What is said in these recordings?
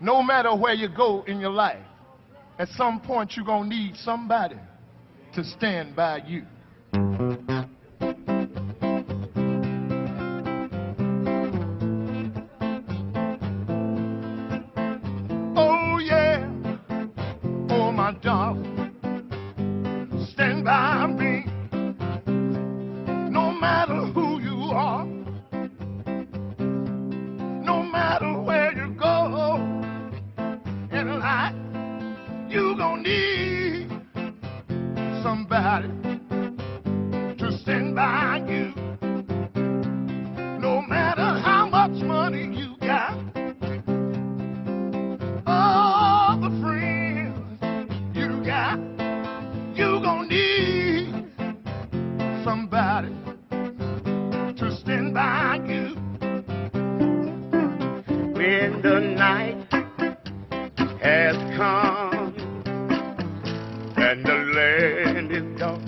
No matter where you go in your life, at some point you're going to need somebody to stand by you. Oh, yeah. Oh, my darling, stand by me. No matter who you are, no matter where you go in life, you gonna need somebody to stand by you. No matter how much money you got, all the friends you got, you gonna need somebody to stand by you. When the night has come and the land is dark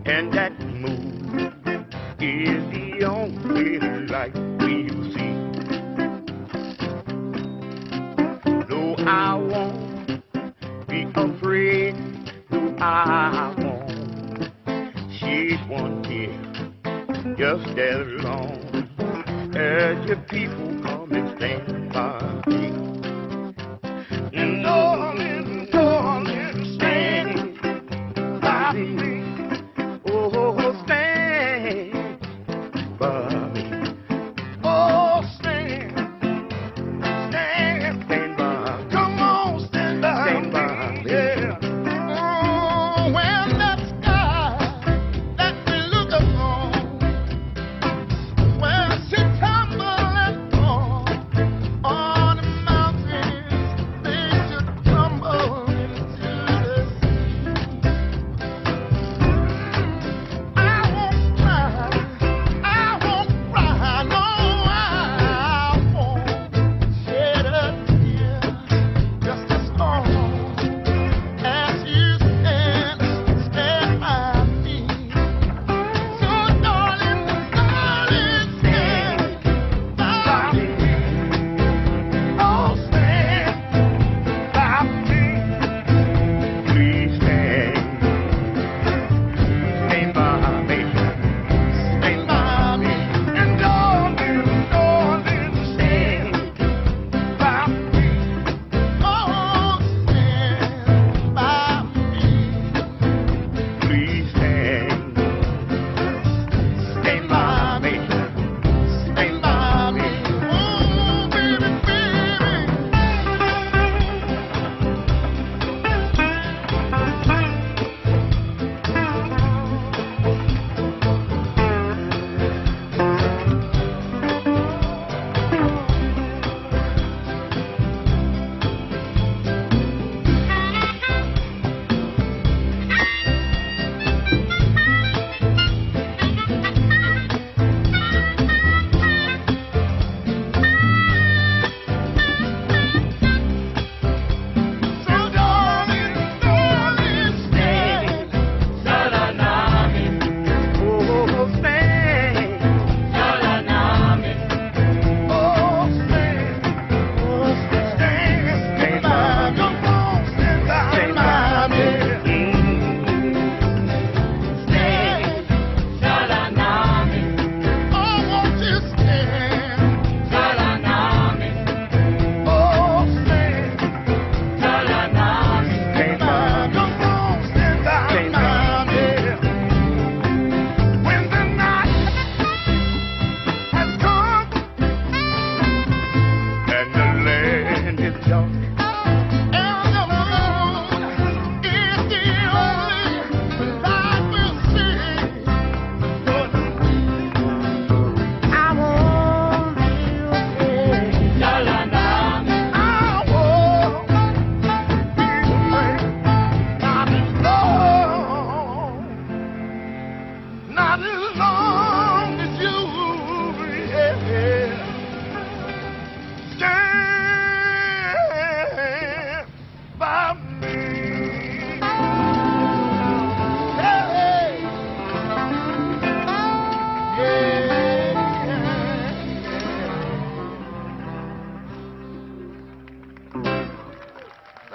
and that moon is the only light we see. No, I won't be afraid. No, I won't. She's one here just as long as your people come and stand by me. Darling, darling, stand by me. Oh, stand by me. Oh, stand by me. Come on, stand by me. Yeah. Oh, when that sky that we look upon, when she tumbles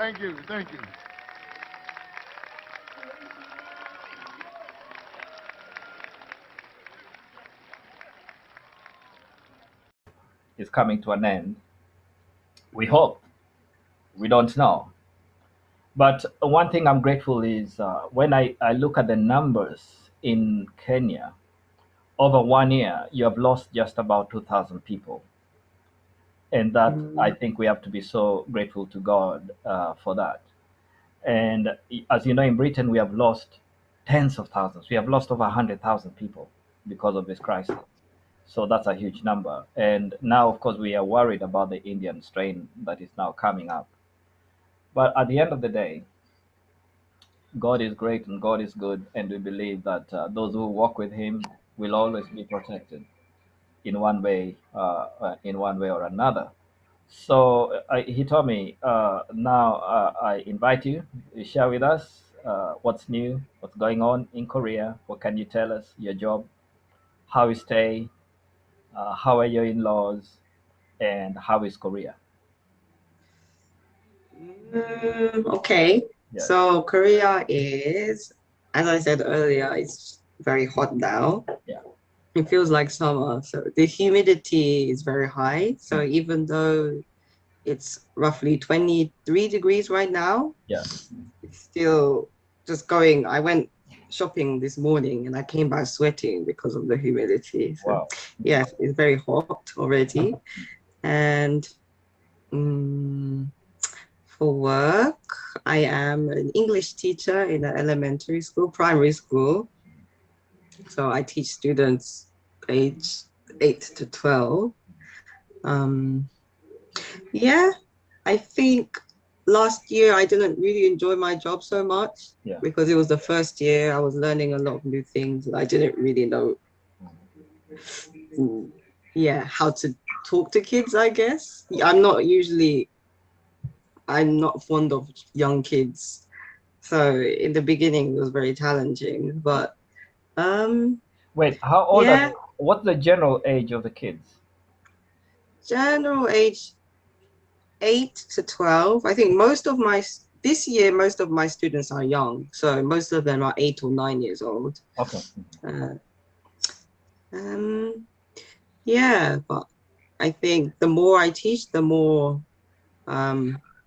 Thank you. Thank you. is coming to an end. We hope. We don't know. But one thing I'm grateful is when I look at the numbers in Kenya, over 1 year, you have lost just about 2,000 people. And that, I Mm, think we have to be so grateful to God for that. And as you know, in Britain, we have lost tens of thousands. We have lost over 100,000 people because of this crisis. So that's a huge number. And now, of course, we are worried about the Indian strain that is now coming up. But at the end of the day, God is great and God is good, and we believe that those who walk with Him will always be protected in one way or another. So he told me, now I invite you to share with us what's new, what's going on in Korea. What can you tell us? Your job, how you stay, how are your in-laws, and how is Korea? okay. Yes. So Korea is, as I said earlier, it's very hot now. Yeah. It feels like summer. So the humidity is very high. So Mm. even though it's roughly 23 degrees right now, Yeah. it's still just going. I went shopping this morning and I came back sweating because of the humidity. So Wow. yes, it's very hot already. And mm for work, I am an English teacher in an elementary school, primary school. So I teach students age 8 to 12. Um, yeah, I think last year I didn't really enjoy my job so much Yeah. because it was the first year I was learning a lot of new things. I didn't really know, mm, yeah, how to talk to kids, I guess. I'm not fond of young kids. So in the beginning, it was very challenging, but um, Wait, how old are yeah, they? What's the general age of the kids? general age 8 to 12. I think this year, most of my students are young, so most of them are 8 or 9 years old. Okay. Uh, um, yeah, but I think the more I teach, the more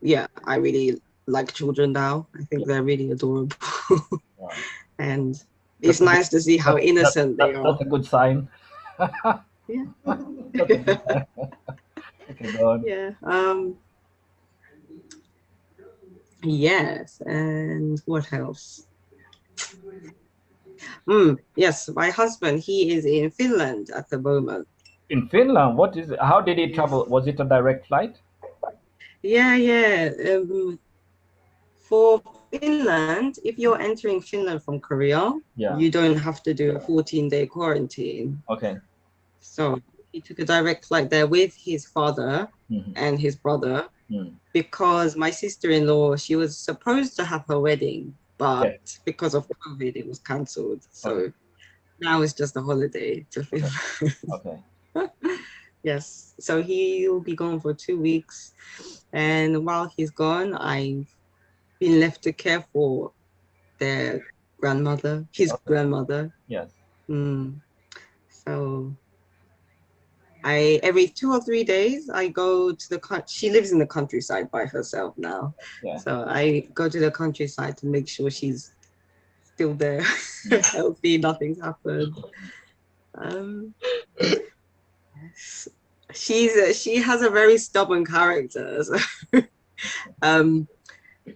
yeah, I really like children now. I think Yeah. they're really adorable, Wow. and That's it's a good. nice to see how innocent they That's are. a good sign. Yeah. That's a good sign. Okay, go on. Yeah. Yes. And what else? Yes, my husband, he is in Finland at the moment. In Finland, what is it? How did he travel? Yes. Was it a direct flight? Yeah, yeah. For Finland, if you're entering Finland from Korea, Yeah. you don't have to do a 14-day quarantine. Okay. So he took a direct flight there with his father Hmm. and his brother Mm. because my sister-in-law, she was supposed to have her wedding, but Okay. because of COVID, it was cancelled. Okay. So now it's just a holiday to Okay. Finland. Okay. Yes. So he'll be gone for 2 weeks. And while he's gone, I've been left to care for their grandmother, his Okay. grandmother. Yes. Mm. So I every 2 or 3 days I go to she lives in the countryside by herself now. Yeah. So I go to the countryside to make sure she's still there, Mm. healthy, nothing's happened. Um, she has a very stubborn character. So, um,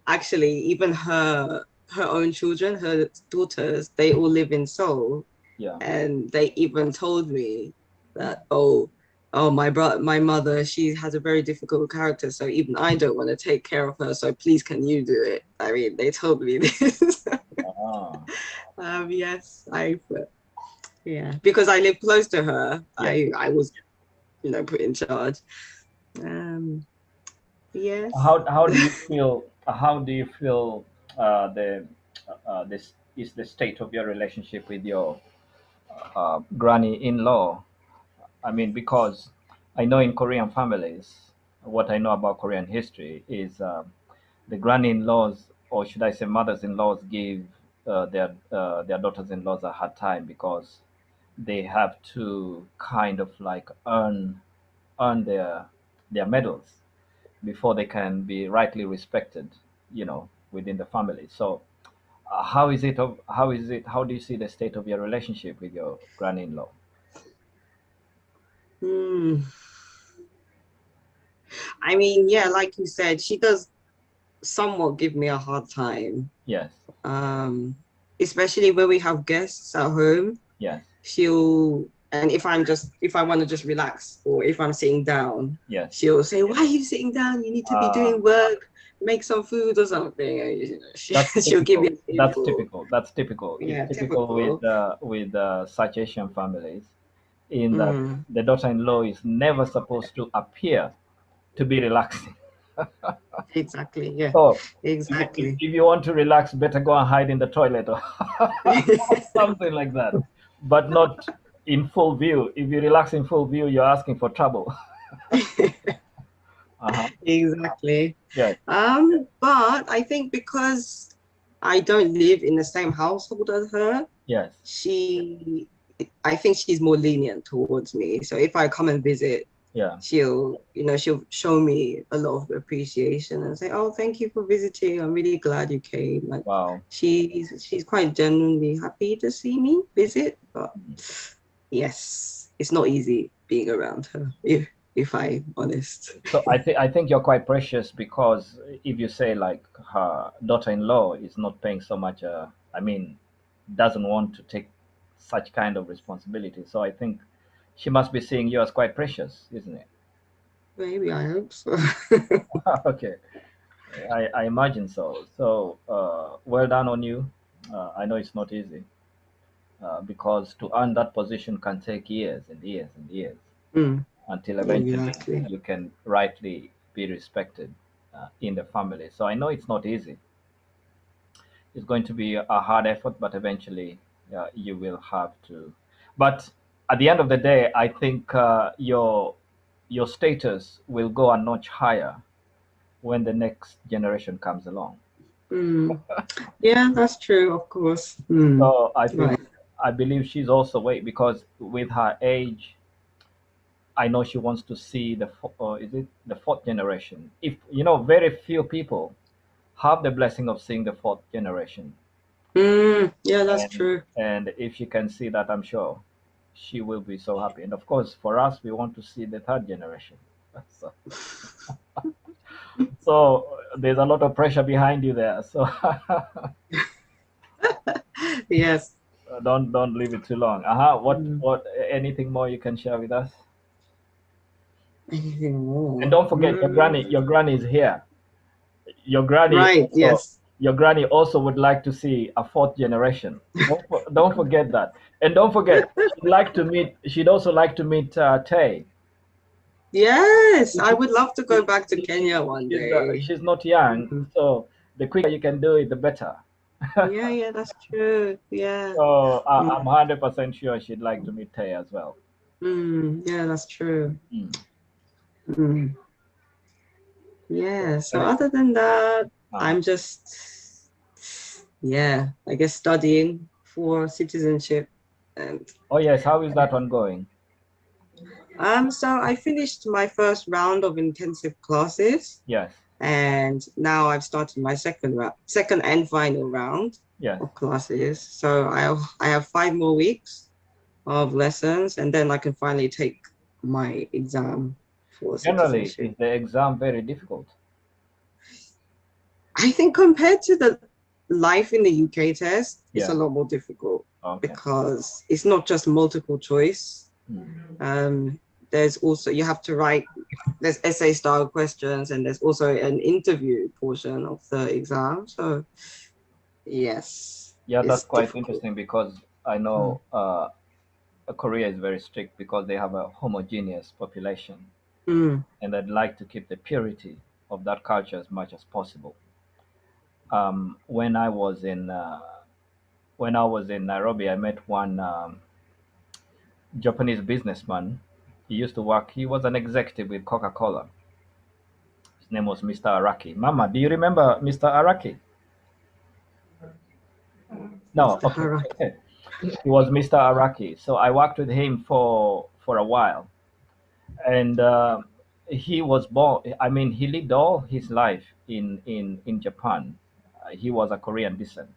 actually, even her own children, her daughters, they all live in Seoul, Yeah. and they even told me that my mother, she has a very difficult character, so even I don't want to take care of her. So please, can you do it? I mean, they told me this. Ah. Yes, yeah, because I live close to her. Yeah. I was put in charge. Um, yes. How do you feel? How do you feel? The this is the state of your relationship with your granny-in-law. I mean, because I know in Korean families, what I know about Korean history is the granny-in-laws, or should I say mothers-in-laws, give their daughters-in-laws a hard time because they have to kind of like earn their medals before they can be rightly respected, within the family. So, how do you see the state of your relationship with your granny-in-law? Hmm. I mean, yeah, like you said, she does somewhat give me a hard time. Yes, Um, Especially when we have guests at home. yes, She'll and if I want to just relax or if I'm sitting down, yes. she'll say, "Why are you sitting down? You need to be Uh, doing work, make some food or something." And, that's she'll give typical. me a That's table. typical. That's typical. It's Yeah, typical typical. with such Asian families, in that Mm, the daughter-in-law is never supposed to appear to be relaxing. exactly. Yeah, So, exactly. if you want to relax, better go and hide in the toilet or something like that, but not in full view. If you relax in full view, you're asking for trouble. Uh-huh. Exactly. Yes, But I think because I don't live in the same household as her, yes, she I think she's more lenient towards me. So if I come and visit, yeah. she'll show me a lot of appreciation and say, "Oh, thank you for visiting. I'm really glad you came." Like Wow. she's quite genuinely happy to see me visit. But yes, it's not easy being around her, if I'm honest. So I think you're quite precious because if you say like her daughter-in-law is not paying so much, I mean, doesn't want to take such kind of responsibility. So I think she must be seeing you as quite precious, isn't it? Maybe I hope so. Okay, I imagine so. So well done on you. I know it's not easy because to earn that position can take years and years and years Mm, until eventually exactly. you can rightly be respected in the family. So I know it's not easy. It's going to be a hard effort, but eventually you will have to. But at the end of the day, I think your status will go a notch higher when the next generation comes along. Mm. Yeah, that's true, of course. Mm. So Right. I believe she's also wait because with her age, I know she wants to see is it the fourth generation? If very few people have the blessing of seeing the fourth generation, Mm. Yeah, that's and true. if she can see that, I'm sure she will be so happy. And of course, for us, we want to see the third generation. So, there's a lot of pressure behind you there. So Yes. don't leave it too long. Uh-huh. Mm. What anything more you can share with us? Anything And more? don't forget your granny is here. Your granny Right. also Yes. your granny also would like to see a fourth generation. Don't forget that. And don't forget, she'd also like to meet Tay. Yes. I would love to go back to She- she- Kenya one day. she's not young, Mm. so the quicker you can do it, the better. Yeah. Yeah. That's true. Yeah. So I'm Mm. 100% sure she'd like to meet Tay as well. Mm. Yeah. That's true. Mm. Mm. So, Yeah. So other than that, uh, I'm just, yeah, I guess studying for citizenship. And oh yes, how is that one going? so I finished my first round of intensive classes, Yes, and now I've started my second and final round yes. of classes. So I have 5 more weeks of lessons, and then I can finally take my exam for Generally, citizenship. is the exam very difficult? I think compared to the life in the UK test, it's a Yeah. lot more difficult Okay. because it's not just multiple choice. Mm. There's also you have to write. There's essay style questions, and there's also an interview portion of the exam. So yes, Yeah, that's it's quite difficult. interesting because I Mm. know Korea is very strict because they have a homogeneous population Mm. and they'd like to keep the purity of that culture as much as possible. When I was in Nairobi, I met one Japanese businessman. He used to work. He was an executive with Coca-Cola. His name was Mr. Araki. Mama, do you remember Mr. Araki? No, Mr. okay. Haraki. He was Mr. Araki. So I worked with him for a while, and he was born. I mean, he lived all his life in Japan. He was a Korean descent,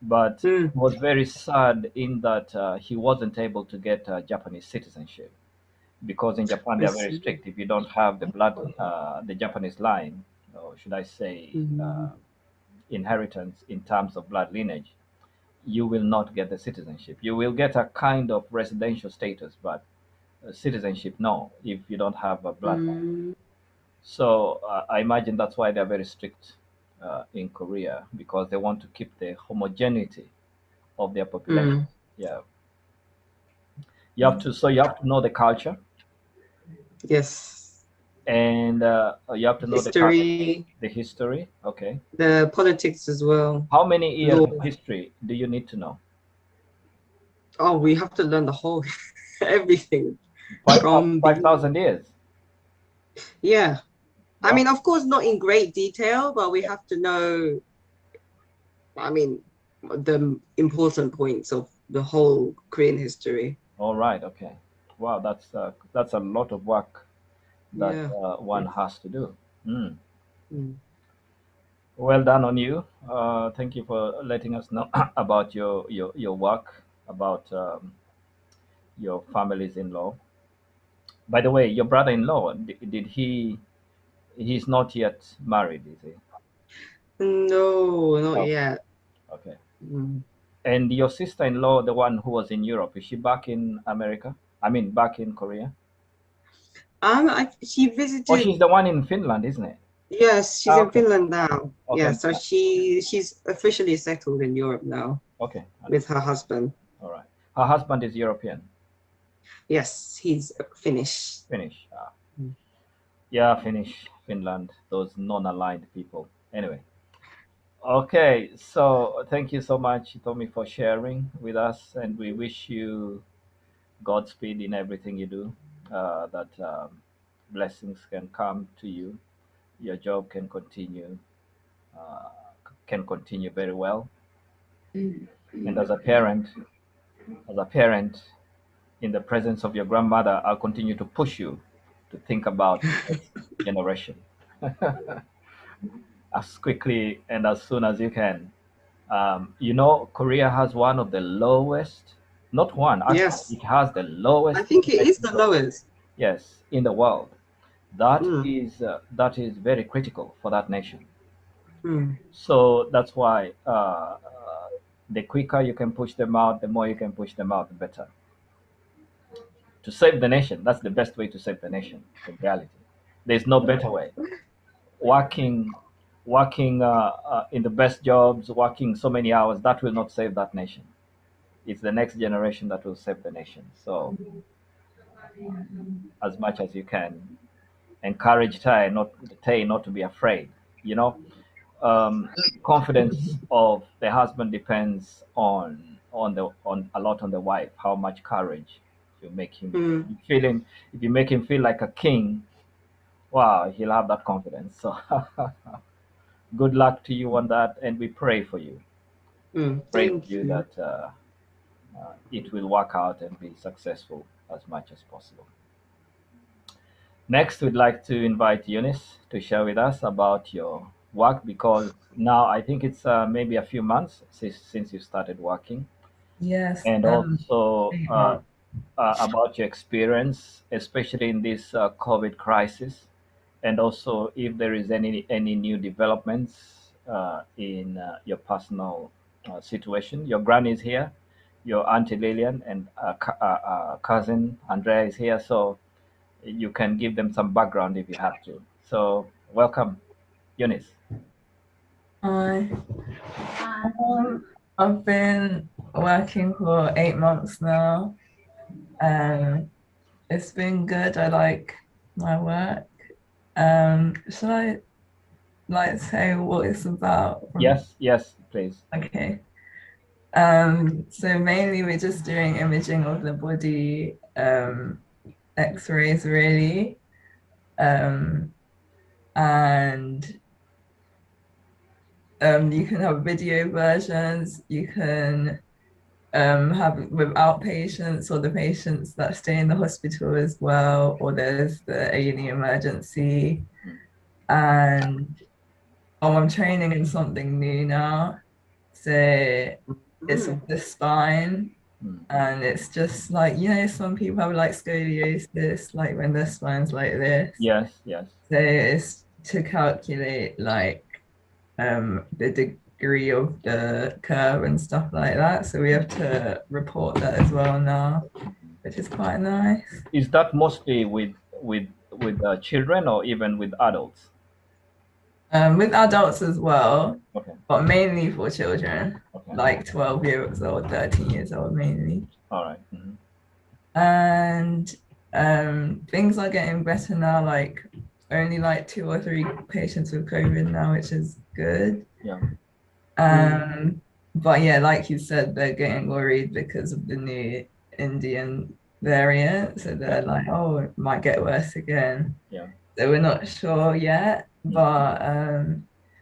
but Mm, was very sad in that he wasn't able to get Japanese citizenship because in Japan I they are very see. strict. If you don't have the blood, the Japanese line, or should I say, Mm, inheritance in terms of blood lineage, you will not get the citizenship. You will get a kind of residential status, but citizenship, no, if you don't have a bloodline. mm, So I imagine that's why they're very strict in Korea because they want to keep the homogeneity of their population. mm. Yeah, you have to. So you have to know the culture, Yes. and you have to know History, the history. Okay, the politics as well, how many years law. of history do you need to know? Oh, we have to learn the whole everything Five from five beginning. thousand years. Yeah. I Wow. mean, of course, not in great detail, but we Yeah. have to know, I mean, the important points of the whole Korean history. All right. Okay. Wow, that's a lot of work that Yeah. one has to do. Mm. Mm. Well done on you. Thank you for letting us know about your work, about your families in law. By the way, your brother in law, did he? He's not yet married, is he? No, not Okay. yet. Okay. Mm. And your sister in law, the one who was in Europe, is she back in America? I mean, back in Korea? She Oh, visited. she's the one in Finland, isn't it? Yes, she's Ah, in okay. Finland now. Okay. Yeah, so she's officially settled in Europe now Okay. with her Understood. husband. All right. Her husband is European. Yes, he's Finnish. Finnish. Ah. Mm. Yeah, Finnish, Finland, those non-aligned people. Anyway, okay, so thank you so much, Tommy, for sharing with us, and we wish you Godspeed in everything you do, that blessings can come to you, your job uh, can continue very well, and as a parent, in the presence of your grandmother, I'll continue to push you to think about the next generation as quickly and as soon as you can. Korea has one of the lowest, not one, actually, Yes, it has the I lowest think it is education the rate, lowest. yes, in the world. Mm, That is very critical for that nation. mm. So that's why the quicker you can push them out, the more you can push them out, the better. To save the nation, that's the best way to save the nation, in reality. There's no better way. Working in the best jobs, working so many hours, that will not save that nation. It's the next generation that will save the nation. So as much as you can, encourage Tay not to be afraid. You know, confidence of the husband depends on a lot on the wife. How much courage you make him Mm, feeling. If you make him feel like a king, wow, he'll have that confidence. So good luck to you on that, and we pray for you. mm. Pray for Thank you you. that it will work out and be successful as much as possible. Next, we'd like to invite Eunice to share with us about your work because now I think it's maybe a few months since you started working, Yes, and also 8 months. about your experience, especially in this COVID crisis, and also if there is any new developments in your personal situation. Your granny is here, your auntie Lillian, and cousin Andrea is here, so you can give them some background if you have to. So welcome, Eunice. Hi. I've been working for 8 months now. It's been good. I like my work. Should I say what it's about? Yes, yes, please. Okay. So mainly we're just doing imaging of the body, X-rays really. Um, and you can have video versions. You can have it with outpatients or the patients that stay in the hospital as well, or there's the A&E emergency. And I'm training in something new now. So it's with the spine, and it's just like, some people have like scoliosis, like when their spine's like this. Yes, yes. So it's to calculate like the degree of the curve and stuff like that. So we have to report that as well now, which is quite nice. Is that mostly with children or even with adults? With adults as well, Okay. but mainly for children, Okay. like 12 years old, 13 years old mainly. All right. Mm-hmm. And things are getting better now, like only like 2 or 3 patients with COVID now, which is good. Yeah. But yeah, like you said, they're getting worried because of the new Indian variant. So they're like, oh, it might get worse again. Yeah. So we're not sure yet. But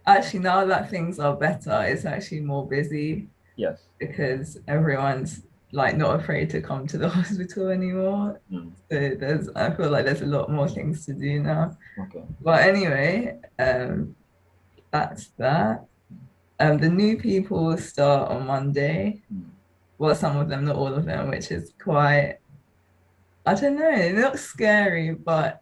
actually, now that things are better, it's actually more busy. Yes. Because everyone's like not afraid to come to the hospital anymore. So I feel like there's a lot more things to do now. Okay. But anyway, that's that. The new people start on Monday. Well, some of them, not all of them, which is quite, I don't know, it looks scary, but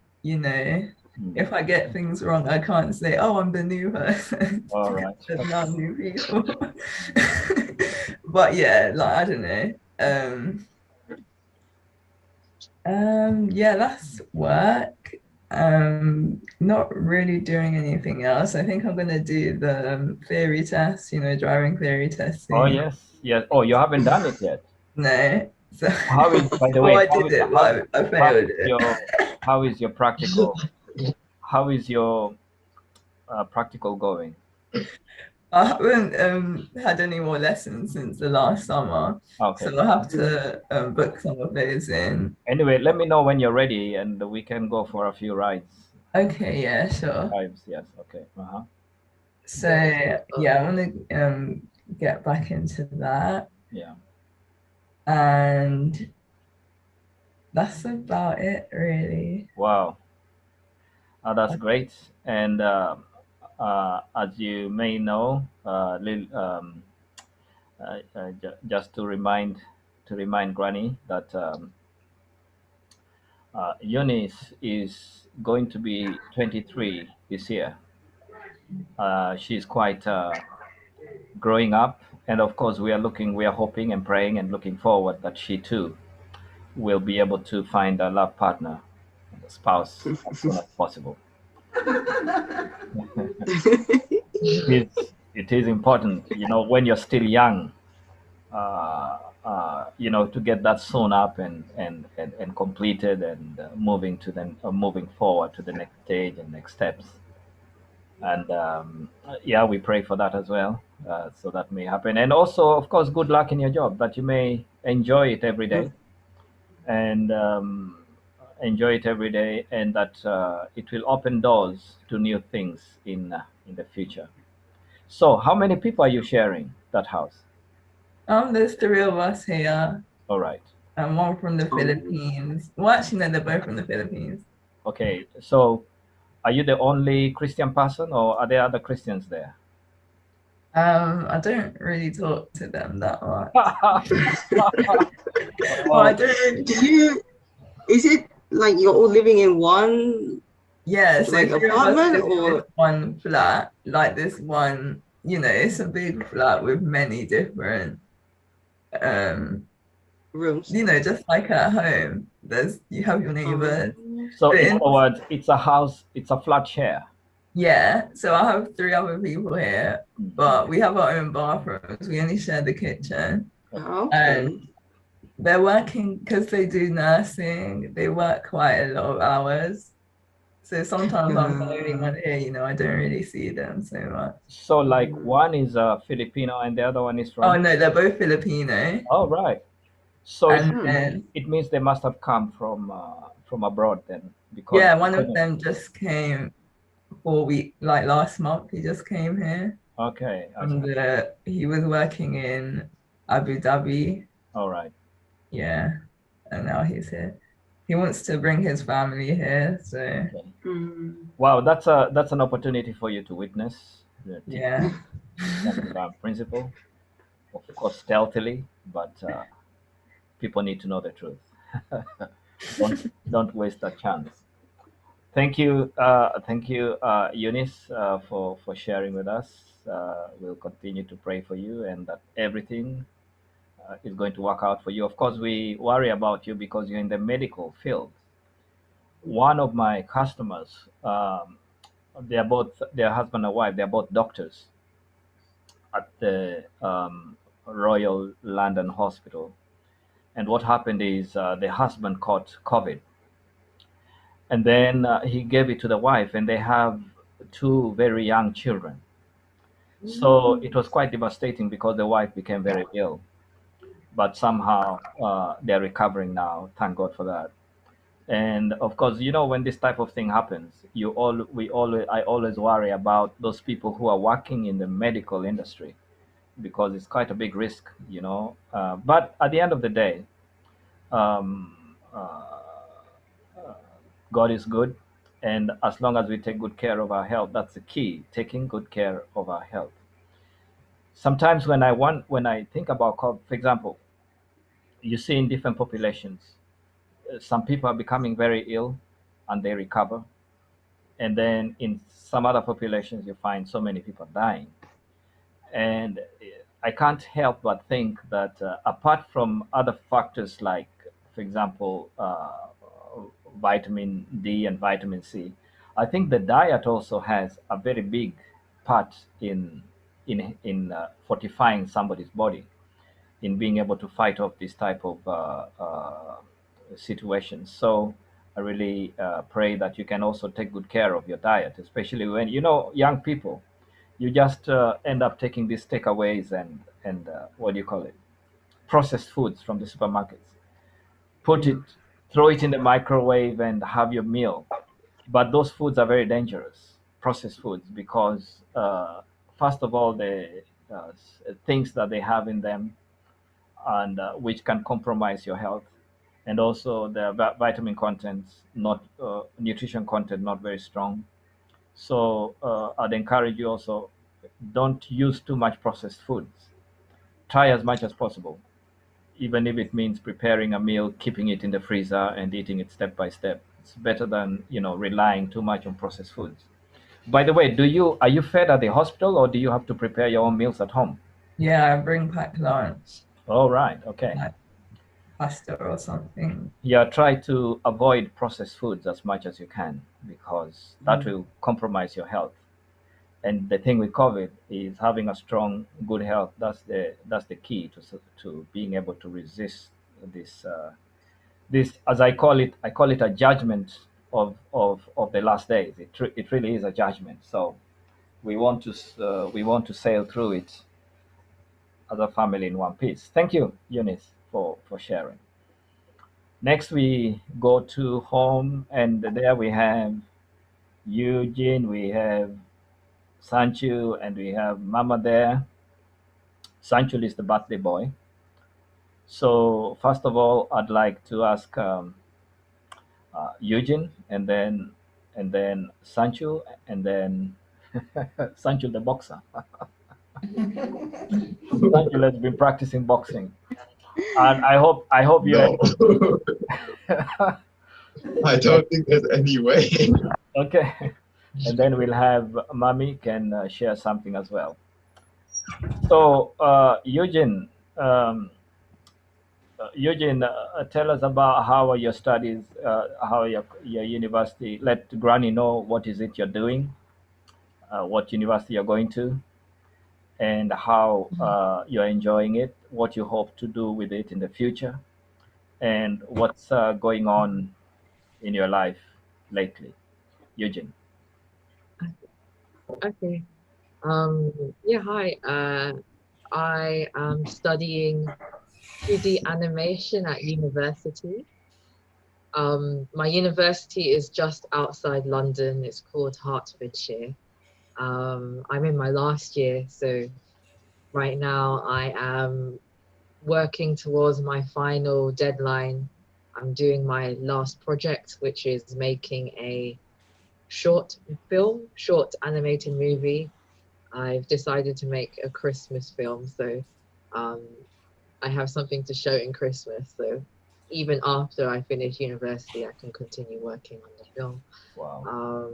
if I get things wrong, I can't say, oh, I'm the new person. All right. There's now new people. But yeah, like, I don't know. Yeah, that's work. Not really doing anything else. I think I'm gonna do the theory test, driving theory test soon. Oh yes, yes. Oh, you haven't done it yet. No. So How is, by the way, I did it, but I failed it. How is your practical? How is your practical going? I haven't had any more lessons since the last summer. Okay. So I'll have to book some of those in. Anyway, let me know when you're ready, and we can go for a few rides. Okay, yeah, sure. Rides, yes. Okay. Uh-huh. So yeah, I want to get back into that. Yeah. And that's about it, really. Wow. That's great. And as you may know, just to remind Granny that Eunice is going to be 23 this year. She's quite growing up, and of course, we are hoping and praying and looking forward that she too will be able to find a love partner, a spouse, as soon as possible. It is important, when you're still young, to get that sewn up and completed, and moving forward to the next stage and next steps. And yeah, we pray for that as well, so that may happen. And also, of course, good luck in your job, that you may enjoy it every day, and that it will open doors to new things in the future. So, how many people are you sharing that house? There's 3 of us here. All right. And one from the Philippines. Well, actually, no, they're both from the Philippines. Okay, so are you the only Christian person, or are there other Christians there? I don't really talk to them that much. Well, I don't really... Is it like you're all living in one? Yeah, so like apartment or one flat, like this one, it's a big flat with many different rooms. Just like at home, you have your neighbors. So in other words, it's a house, it's a flat share. Yeah, so I have 3 other people here, but we have our own bathrooms. We only share the kitchen. Okay. And they're working, because they do nursing, they work quite a lot of hours. So sometimes I'm the only one here, I don't really see them so much. So like one is a Filipino and the other one is from... Oh no, they're both Filipino. Oh, right. So And it means they must have come from abroad then. Because yeah, one of them just came 4 week, like last month, he just came here. Okay. And he was working in Abu Dhabi. All right. Yeah, and now he's here. He wants to bring his family here, so Okay. Mm. Wow, that's an opportunity for you to witness the yeah. principle, of course, stealthily, but people need to know the truth. Don't waste that chance. Thank you, Eunice, for sharing with us. We'll continue to pray for you and that everything is going to work out for you. Of course, we worry about you because you're in the medical field. One of my customers, they are both their husband and wife. They are both doctors at the Royal London Hospital. And what happened is the husband caught COVID, and then he gave it to the wife, and they have two very young children. So it was quite devastating because the wife became very ill, but somehow they're recovering now. Thank God for that. And of course, when this type of thing happens, I always worry about those people who are working in the medical industry because it's quite a big risk. But at the end of the day, um, God is good, and as long as we take good care of our health, that's the key. Taking good care of our health. Sometimes when I think about COVID, for example, you see in different populations, some people are becoming very ill and they recover, and then in some other populations you find so many people dying. And I can't help but think that apart from other factors like, for example, vitamin D and vitamin C, I think the diet also has a very big part in fortifying somebody's body, in being able to fight off this type of situations. So I really pray that you can also take good care of your diet, especially when young people. You just end up taking these takeaways and what do you call it? Processed foods from the supermarkets. Put it, throw it in the microwave and have your meal. But those foods are very dangerous, processed foods, because first of all, the things that they have in them, and which can compromise your health, and also the vitamin contents, not nutrition content, not very strong. So I'd encourage you also, don't use too much processed foods. Try as much as possible, even if it means preparing a meal, keeping it in the freezer, and eating it step by step. It's better than relying too much on processed foods. By the way, are you fed at the hospital, or do you have to prepare your own meals at home? Yeah, I bring packed lunch, All right, okay. like pasta or something. Yeah, try to avoid processed foods as much as you can, because that will compromise your health. And the thing with COVID is having a strong, good health. That's the key to being able to resist this as I call it a judgment of the last days. It really is a judgment. So we want to sail through it as a family in one piece. Thank you, Eunice, for sharing. Next, we go to home, and there we have Eugene, we have SunChul, and we have Mama there. SunChul is the birthday boy. So first of all, I'd like to ask Eugene, and then SunChul, and then SunChul the boxer. SunChul has been practicing boxing, and I hope you. No, I don't think there's any way. Okay, and then we'll have Mami can share something as well. So Eugene, tell us about how are your studies, how are your university. Let Granny know what is it you're doing, what university you're going to, and how you're enjoying it, what you hope to do with it in the future, and what's going on in your life lately. Eugene. Okay. Yeah, hi. I am studying 2D animation at university. My university is just outside London. It's called Hertfordshire. I'm in my last year, so right now I am working towards my final deadline. I'm doing my last project, which is making a short film, short animated movie. I've decided to make a Christmas film, so um, I have something to show in Christmas. So even after I finish university, I can continue working on the film. Wow.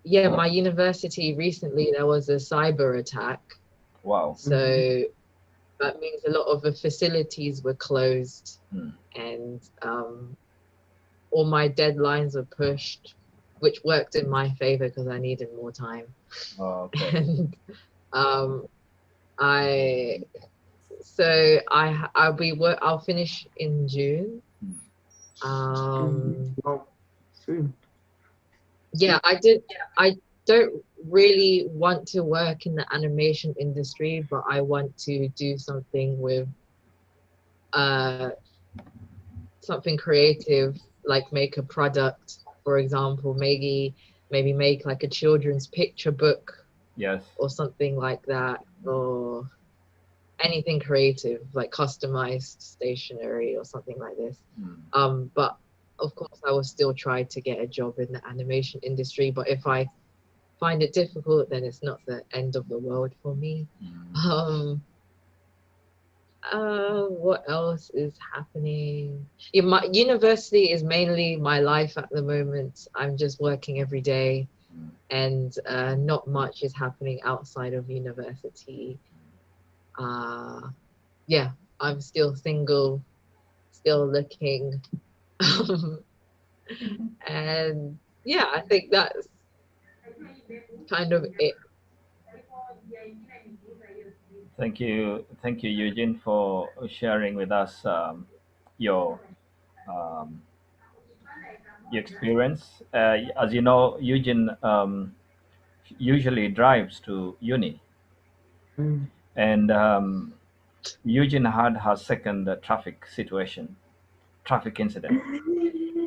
Yeah, my university recently there was a cyber attack, Wow. so that means a lot of the facilities were closed, and all my deadlines were pushed, which worked in my favor because I needed more time. Okay. And I so I'll finish in June. Wow. Soon. Yeah, I don't really want to work in the animation industry, but I want to do something with uh something creative, like make a product, for example, maybe make like a children's picture book Yes. or something like that, or anything creative, like customized stationery or something like this. But of course, I will still try to get a job in the animation industry. But if I find it difficult, then it's not the end of the world for me. What else is happening? Yeah, my university is mainly my life at the moment. I'm just working every day, and not much is happening outside of university. Yeah, I'm still single, still looking. And yeah, I think that's kind of it. Thank you, Eugene, for sharing with us your um, your experience. As you know, Eugene usually drives to uni, and Eugene had her second traffic incident.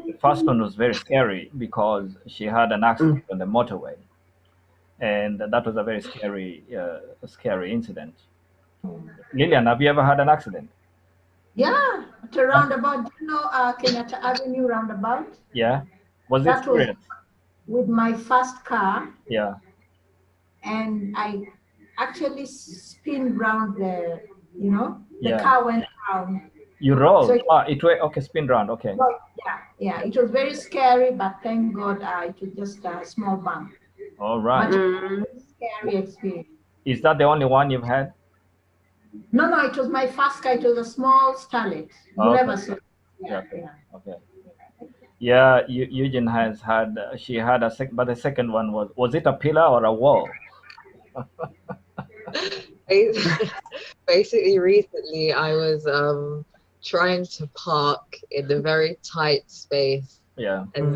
The first one was very scary because she had an accident on the motorway, and that was a very scary incident. Lillian, have you ever had an accident? Yeah, at a roundabout, Kenyatta Avenue roundabout. Yeah. Was it That was serious? with my first car, Yeah. and I actually spun round the Yeah. car went round. You So rolled. it, It went okay. Spin round. Okay. yeah, it was very scary, but thank God it was just a small bump. All But right. it was a scary experience. Is that the only one you've had? No, it was my first car. It was a small Starlet. You Okay. never saw it. Yeah. Yeah. Okay. Yeah. Eugene has had. She had but the second one was it a pillar or a wall? Basically, recently I was trying to park in a very tight space, Yeah. and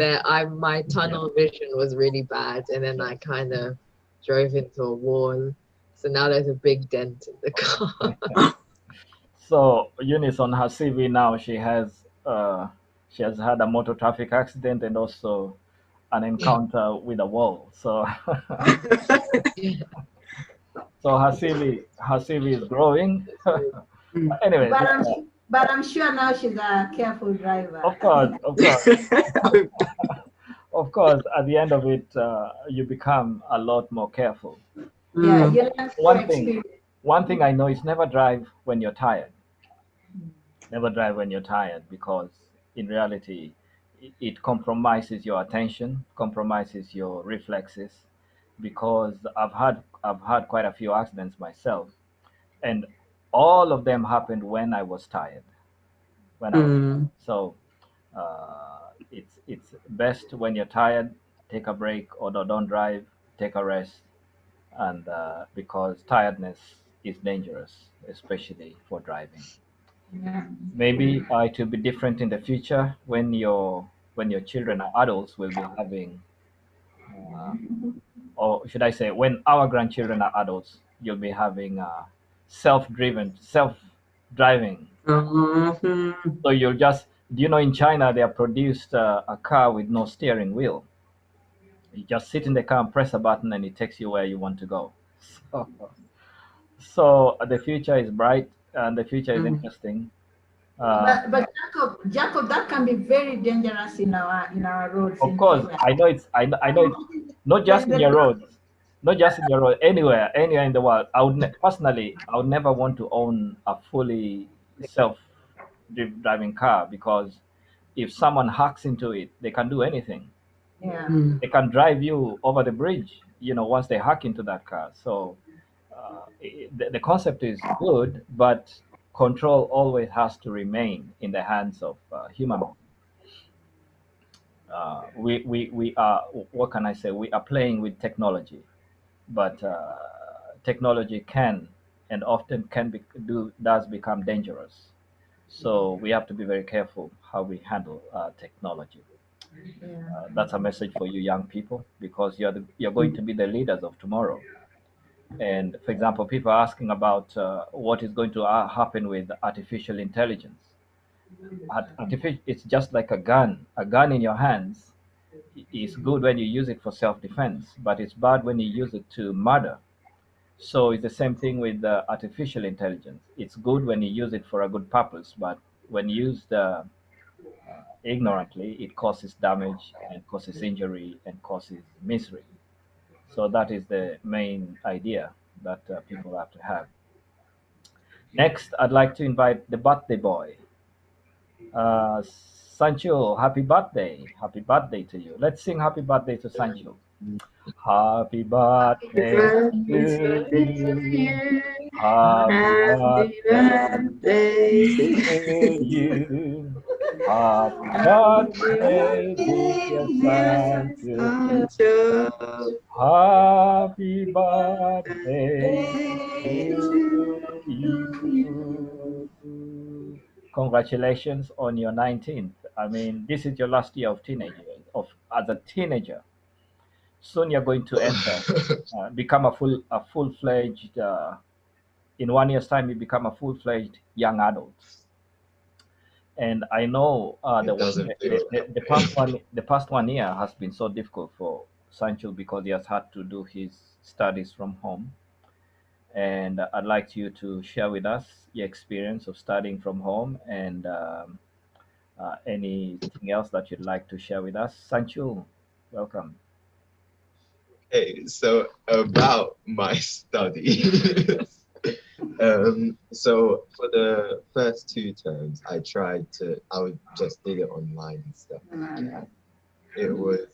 my tunnel vision was really bad, and then I kind of drove into a wall. So now there's a big dent in the car. So Eunice on her CV now she has had a motor traffic accident and also an encounter with a wall. So so her CV is growing. Anyway, But I'm sure now she's a careful driver. of course, of course, at the end of it, you become a lot more careful. Yeah, you learn through One thing, experience. one thing I know is never drive when you're tired. Never drive when you're tired because in reality, it compromises your attention, compromises your reflexes. Because I've had quite a few accidents myself, and all of them happened when I was tired. So it's best when you're tired, take a break or don't drive, take a rest, and because tiredness is dangerous, especially for driving. Yeah. Maybe it will be different in the future when your children are adults. Will be having, or should I say, when our grandchildren are adults, you'll be having self-driven, driving. Mhm. So you'll just, do you know in China they have produced a car with no steering wheel? You just sit in the car and press a button and it takes you where you want to go. So, so the future is bright and the future is Mm. interesting. But Jacob, that can be very dangerous in our roads Of in course, Kenya. I know it's not just in The your roads, not just in your road, anywhere in the world. Personally, I would never want to own a fully self-driving car because if someone hacks into it, they can do anything. yeah. Mm. They can drive you over the bridge, once they hack into that car. So the concept is good, but control always has to remain in the hands of human. We are, what can I say? We are playing with technology, but technology can and often does become dangerous. So we have to be very careful how we handle technology. Yeah. That's a message for you young people because you're going to be the leaders of tomorrow. And for example, people are asking about what is going to happen with artificial intelligence. It's just like a gun. A gun in your hands is good when you use it for self-defense, but it's bad when you use it to murder. So it's the same thing with artificial intelligence. It's good when you use it for a good purpose, but when used ignorantly, it causes damage and causes injury and causes misery. So that is the main idea that people have to have. Next, I'd like to invite the birthday boy. Sancho, happy birthday. Happy birthday to you. Let's sing happy birthday to Sancho. Happy Happy birthday birthday to to you. you. Happy Happy birthday birthday to to you. Happy you. birthday, dear Dear Sancho. Sancho. Happy birthday Birthday to to you. you. Congratulations on your 19th. I mean, this is your last year of teenager, of as a teenager. Soon you're going to enter, become a full-fledged. In 1 year's time, you become a full-fledged young adult. And I know It doesn't feel that way. the past 1 year has been so difficult for Sancho because he has had to do his studies from home. And I'd like you to share with us your experience of studying from home and anything else that you'd like to share with us. Sancho, welcome. Okay, so about my study. So for the first two terms, I would just did it online and stuff. It was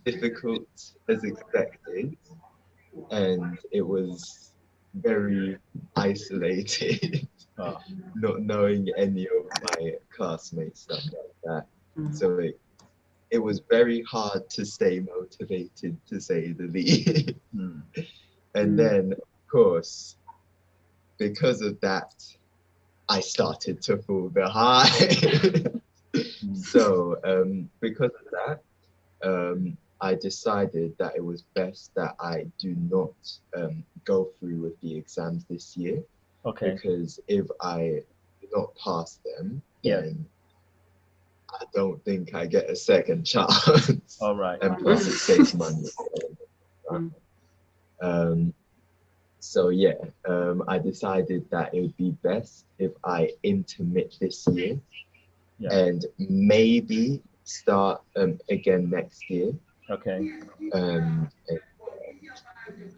difficult as expected, and it was very isolated, Oh, not knowing any of my classmates, stuff like that. So it was very hard to stay motivated, to say the least. hmm, And then, of course, because of that, I started to fall behind. hmm. So, because of that, I decided that it was best that I do not go through with the exams this year, Okay. because if I do not pass them, Yes. then I don't think I get a second chance. All right. And plus, it saves money. Um, so yeah, I decided that it would be best if I intermit this year Yeah. and maybe start again next year. Okay. And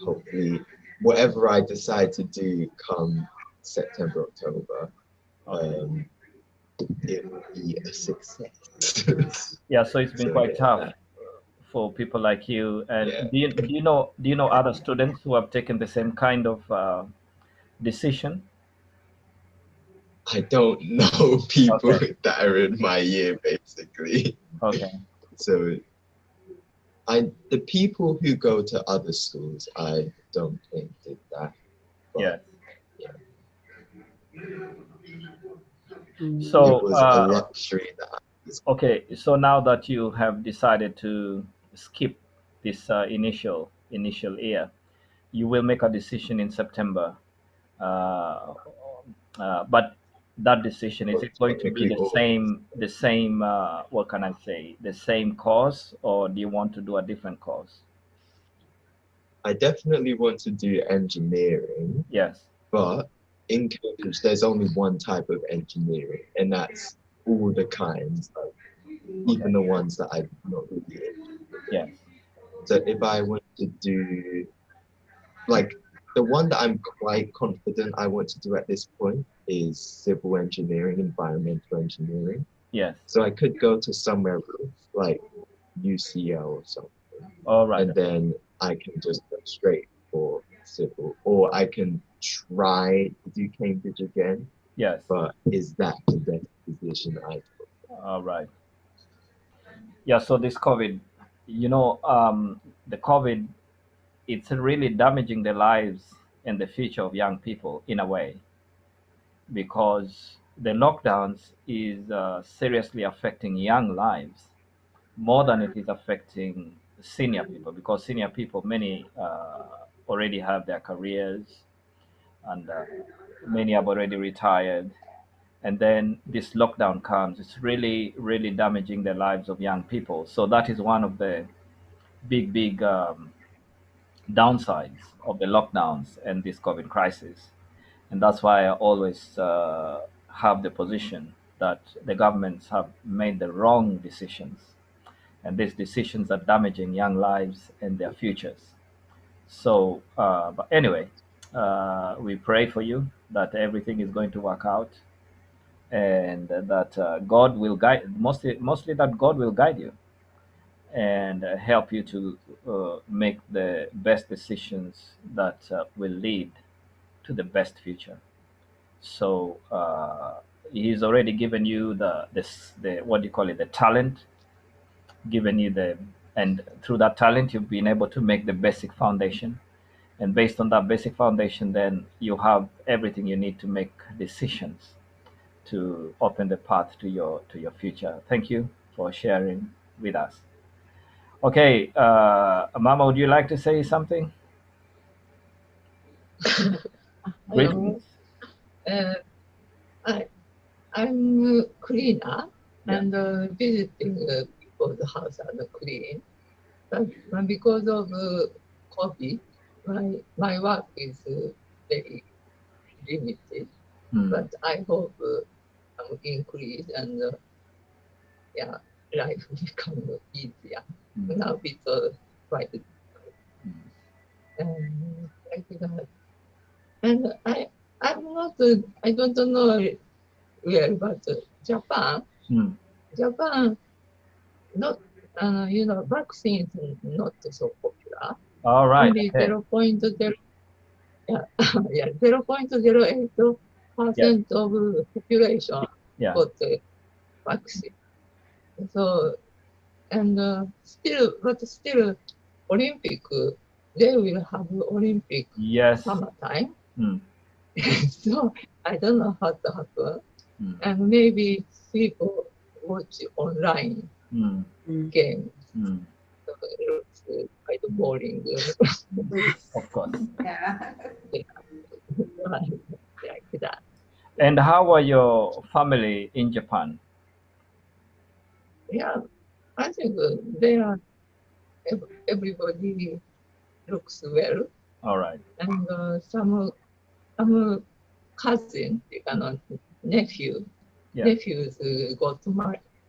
hopefully, whatever I decide to do come September, October, Okay. it will be a success. Yeah. So it's been So quite yeah, tough for people like you. And yeah. do you know other students who have taken the same kind of decision? I don't know people Okay. that are in my year basically. Okay. So the people who go to other schools, I don't think did that. Yes. But yeah, it So was a luxury that I was. okay. So now that you have decided to skip this initial year, you will make a decision in September. Uh, But that decision, is Well, it going to be technically, the all same? What can I say? The same course, or do you want to do a different course? I definitely want to do engineering, Yes. but in Cambridge, there's only one type of engineering, and that's all the kinds, like even the ones that I'm not really into. Yes. So if I want to do like the one that I'm quite confident I want to do at this point is civil engineering, environmental engineering. Yes. So I could go to somewhere else, like UCL or something, All right. and then I can just go straight for civil, or I can try to do Cambridge again. Yes. But is that the best decision I took? All right. Yeah. So this COVID, the COVID, it's really damaging the lives and the future of young people in a way, because the lockdowns is seriously affecting young lives more than it is affecting senior people, because senior people, many already have their careers, and many have already retired. And then this lockdown comes, it's really damaging the lives of young people. So that is one of the big downsides of the lockdowns and this COVID crisis. And that's why I always have the position that the governments have made the wrong decisions, and these decisions are damaging young lives and their futures. So, but anyway, we pray for you that everything is going to work out, and that God will guide, mostly that God will guide you and help you to make the best decisions that will lead to the best future. So He's already given you the what do you call it, the talent, given you the, and through that talent you've been able to make the basic foundation, and based on that basic foundation then you have everything you need to make decisions to open the path to your future. Thank you for sharing with us. Okay, Mama, would you like to say something? Hello. Greetings. Uh, I, I'm a cleaner Yeah. and visiting people's house and clean. But because of COVID, my work is very limited. Hmm. But I hope I'm increase and yeah, life become easier. Hmm. Now it's quite Hmm. like that. And I'm not I don't know where, but Japan, Hmm. Japan not vaccine is not so popular. All right. Only Okay. 0.0 yeah, yeah 0.08% Yeah. of population Yeah. got the vaccine. So and still Olympic they will have Olympic Yes. summertime. Hmm. So I don't know how to happen. Hmm. And maybe people watch online Hmm. games. Hmm. So it looks quite boring. Of course. Yeah. like that. And how are your family in Japan? Yeah, I think they are everybody looks well, All right. and some cousin, nephew, Yeah. nephews got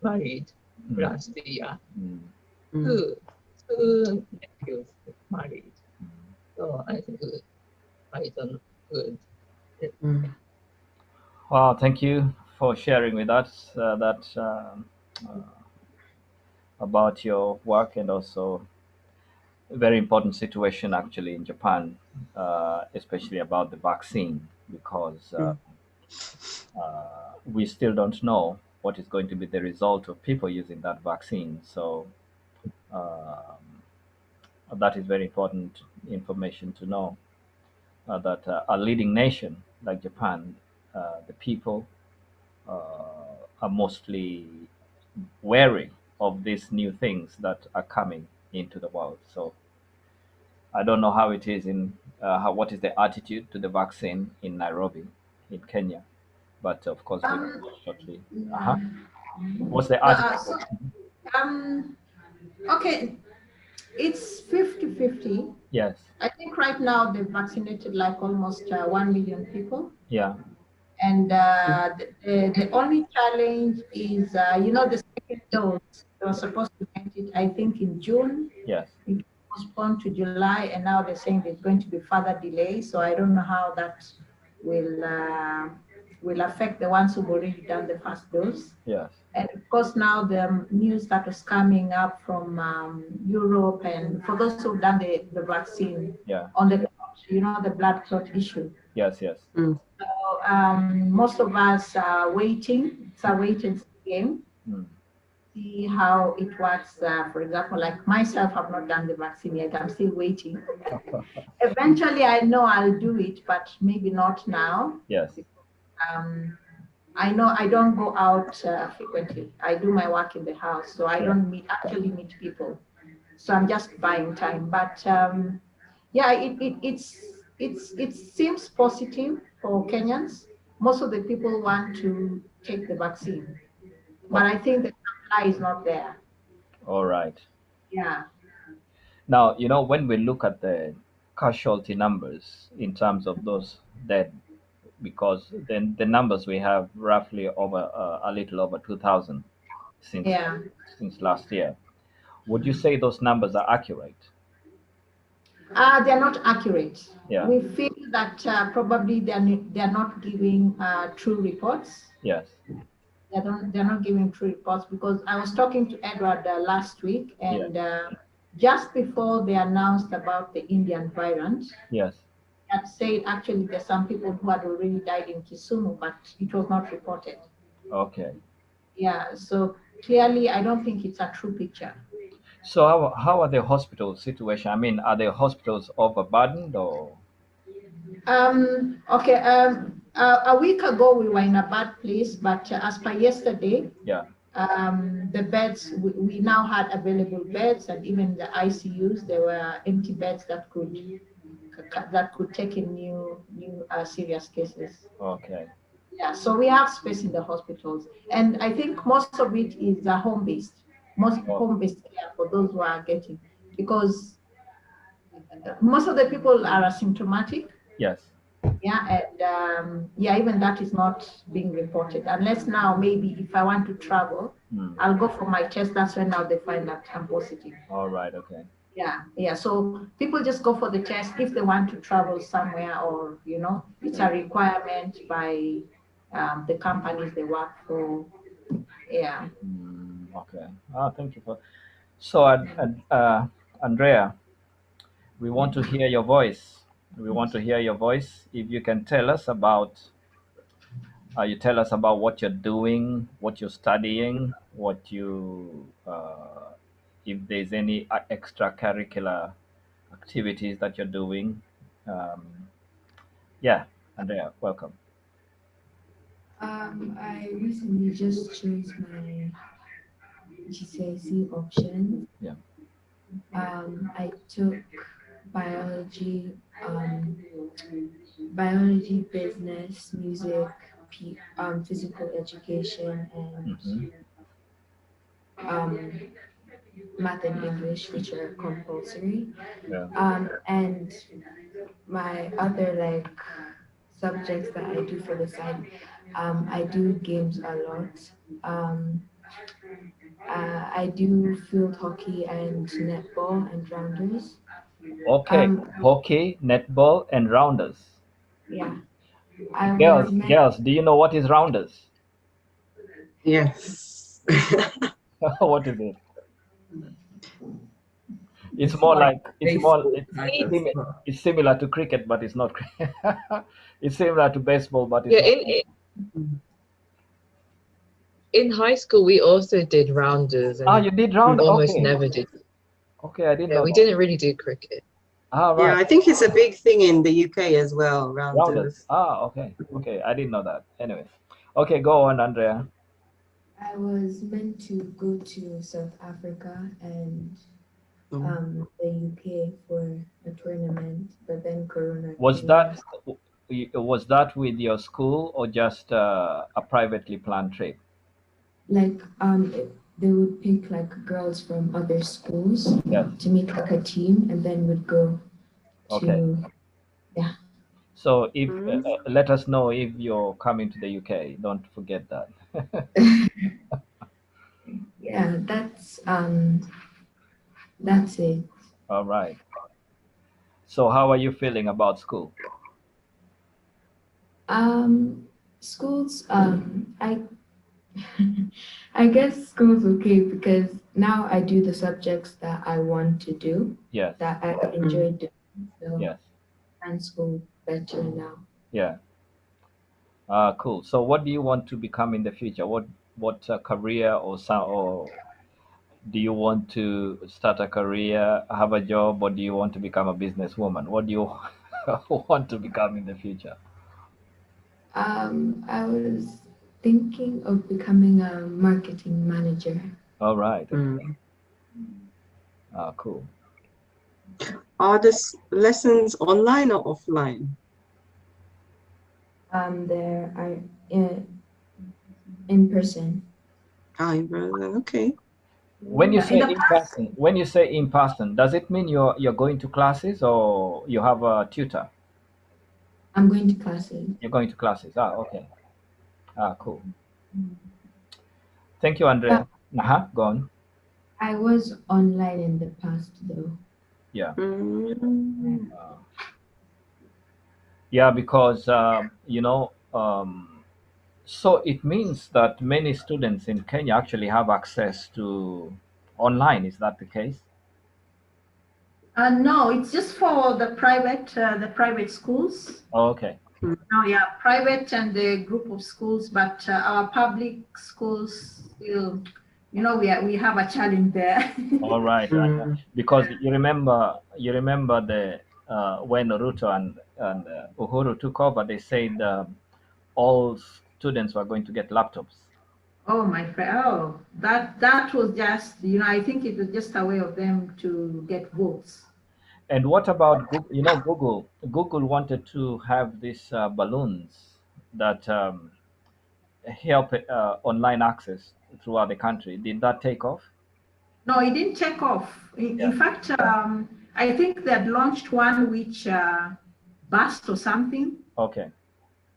married Hmm. last year. Hmm. Two nephews married. So I think quite good. Well, thank you for sharing with us uh, about your work, and also a very important situation actually in Japan, especially about the vaccine, because we still don't know what is going to be the result of people using that vaccine. So that is very important information to know, that a leading nation like Japan, the people are mostly wary of these new things that are coming into the world. So I don't know how it is in what is the attitude to the vaccine in Nairobi, in Kenya. but of course we Um, shortly. yeah. What's the No, article? um, okay, it's 50-50. Yes. I think right now they've vaccinated like almost 1 million people. Yeah. And the only challenge is, the second dose. They were supposed to get it, I think, in June. Yes. It was postponed to July, and now they're saying there's going to be further delay. So I don't know how that will affect the ones who've already done the first dose. Yes. And of course, now the news that was coming up from Europe, and for those who've done the vaccine Yeah. on the blood clot issue. Yes. Yes. Mm. So most of us are waiting. It's a wait and see game. Mm. See how it works. For example, like myself, I've not done the vaccine yet. I'm still waiting. Eventually, I know I'll do it, but maybe not now. Yes. Um, I know I don't go out frequently. I do my work in the house, so I don't actually meet people. So I'm just buying time. But yeah, it seems positive for Kenyans. Most of the people want to take the vaccine, but I think the supply is not there. All right. Yeah. Now, when we look at the casualty numbers in terms of those dead, because then the numbers we have roughly over a little over 2,000 since Yeah. since last year. Would you say those numbers are accurate? They're not accurate. Yeah. We feel that probably they're not giving true reports. Yes. They're not giving true reports, because I was talking to Edward last week, Yeah. and just before they announced about the Indian variant, Yes. had said actually there's some people who had already died in Kisumu, but it was not reported. Okay. Yeah, so clearly I don't think it's a true picture. So how are the hospital situation? I mean, are the hospitals overburdened or? Okay. A week ago we were in a bad place, but as per yesterday, Yeah. the beds we now had available beds, and even the ICUs, there were empty beds that could take in new serious cases. Okay. Yeah, so we have space in the hospitals, and I think most of it is home-based, most Oh. home-based care for those who are getting, because most of the people are asymptomatic. Yes. Yeah, and yeah, even that is not being reported, unless now maybe if I want to travel, I'll go for my test. That's when now they find that I'm positive. All right. Okay. Yeah. So people just go for the test if they want to travel somewhere, or it's a requirement by the companies they work for. Yeah. Okay. Thank you for. So, Andrea, we want to hear your voice. We want to hear your voice. If you can tell us about, you tell us about what you're doing, what you're studying, if there's any extracurricular activities that you're doing. Um, yeah, Andrea, welcome. I recently just chose my GCSE option. Yeah. I took biology, biology, business, music, physical education, and Mhm. um, math and English, which are compulsory. Yeah. And my other subjects that I do for the side, I do games a lot. I do field hockey and netball and rounders. Okay. Um, Hockey, netball, and rounders. yeah, I was Girls, meant. girls, do you know what is rounders? Yes. What is it? It's It's more like like baseball type of sport. it's similar to cricket, but it's not. It's similar to baseball, but it's Yeah, not. in high school we also did rounders, Ah, and you did we round. almost Okay, never did. okay, I didn't Yeah, know we that. didn't really do cricket. Ah, Yeah, right. I think it's a big thing in the UK as well, Rounders. rounders. Ah, okay, okay, I didn't know that. Anyway, okay, go on, Andrea. I was meant to go to South Africa and the UK for a tournament, but then Corona Was came. that Was that with your school or just a privately planned trip? Like they would pick like girls from other schools Yes. to make like a team, and then would go Okay. to yeah. So if Mm. let us know if you're coming to the UK. Don't forget that. Yeah, that's it. All right. So how are you feeling about school? Schools, I guess school's okay because now I do the subjects that I want to do, Yes. that I enjoy doing. So Yes. I find school better now. Yeah. Cool. So what do you want to become in the future? What career or do you want to start a career, have a job, or do you want to become a businesswoman? What do you want to become in the future? I was thinking of becoming a marketing manager. All right. Mm. Cool. Are the lessons online or offline? There are in person. Okay. When you Yeah, in say the in past, person, does it mean you're going to classes or you have a tutor? I'm going to classes. You're going to classes. Okay. Cool. Thank you, But Andrea. Go on. I was online in the past though. Yeah. Mm. Uh, yeah, because so it means that many students in Kenya actually have access to online. Is that the case? no, it's just for the private schools. Oh, okay. No, yeah, private and the group of schools, but our public schools still, we have a challenge there. All right. Mm. Because you remember the when Ruto and Uhuru took over, they said all students were going to get laptops. Oh, my friend. Oh, that was just, I think it was just a way of them to get votes. And what about Google? Google. Google wanted to have these balloons that help online access throughout the country. Did that take off? No, it didn't take off. In Yeah. fact, I think they had launched one which burst or something. Okay.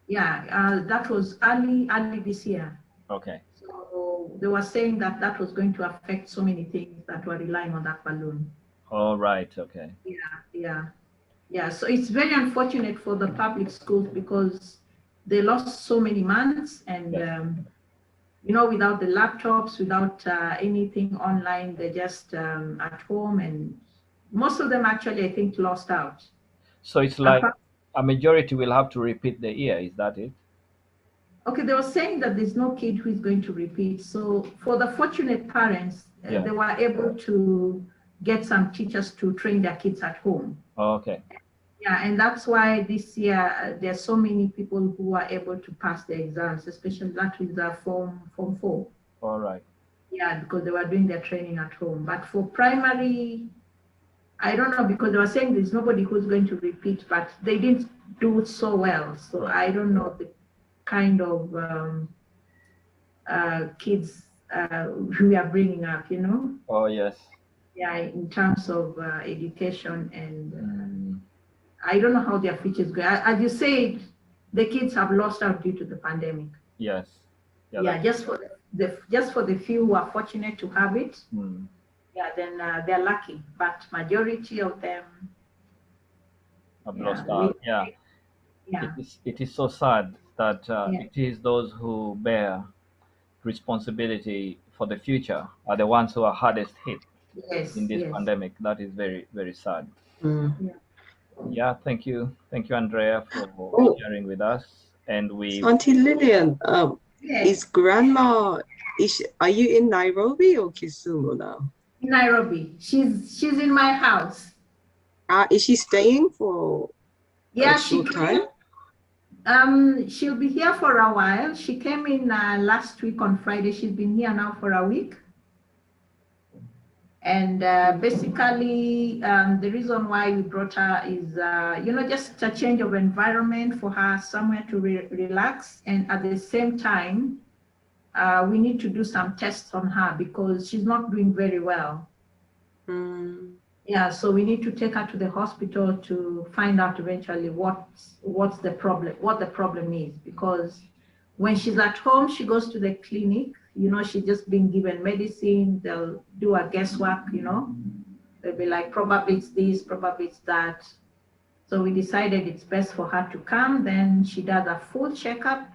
Yeah, that was early this year. Okay. So they were saying that that was going to affect so many things that were relying on that balloon. All right. Okay. Yeah. Yeah, so it's very unfortunate for the public schools because they lost so many months and, Yes. without the laptops, without anything online, they're just at home and most of them actually, I think, lost out. So it's like Apart- a majority will have to repeat the year. Is that it? Okay, they were saying that there's no kid who is going to repeat. So for the fortunate parents, Yeah. they were able to get some teachers to train their kids at home. Okay. Yeah, and that's why this year there's so many people who are able to pass the exams, especially that with the form 4. All right. Yeah, because they were doing their training at home. But for primary, I don't know because they were saying there's nobody who's going to repeat, but they didn't do so well. So I don't know the kind of kids we are bringing up. Oh yes. Yeah, in terms of education and. Mm, I don't know how their future is going. As you said, the kids have lost out due to the pandemic. yes. Yeah. Yeah, just for the few who are fortunate to have it. Mm, Yeah, then they're lucky. But majority of them, I've yeah, lost out. Yeah. yeah, It is so sad that yeah, it is those who bear responsibility for the future are the ones who are hardest hit in this yes. pandemic. That is very, very sad. Mm. Yeah, thank you, Andrea, for Oh, sharing with us. And we, Auntie Lillian, Yes, is grandma, are you in Nairobi or Kisumu now? in Nairobi. She's in my house. Is she staying for a Yeah, she short time? came. She'll be here for a while. She came in last week on Friday. She's been here now for a week. And basically, the reason why we brought her is, just a change of environment for her, somewhere to relax. And at the same time, we need to do some tests on her because she's not doing very well. Yeah, so we need to take her to the hospital to find out eventually what's the problem, what the problem is. Because when she's at home, she goes to the clinic, she's just being given medicine. They'll do a guesswork, they'll be like, probably it's this, probably it's that. So we decided it's best for her to come, then she does a full checkup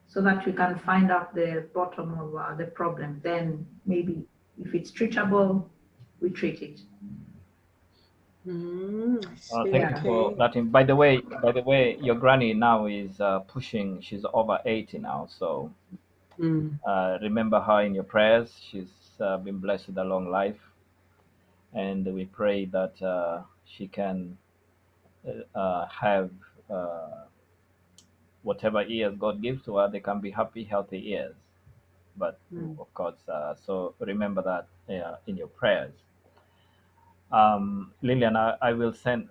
so that we can find out the bottom of the problem. Then maybe if it's treatable, we treat it. Thank you for that. By the way, your granny now is pushing. She's over 80 now. So remember her in your prayers. She's been blessed with a long life, and we pray that she can have whatever ears God gives to her. They can be happy, healthy ears. But of course, so remember that in your prayers. Lillian, I will send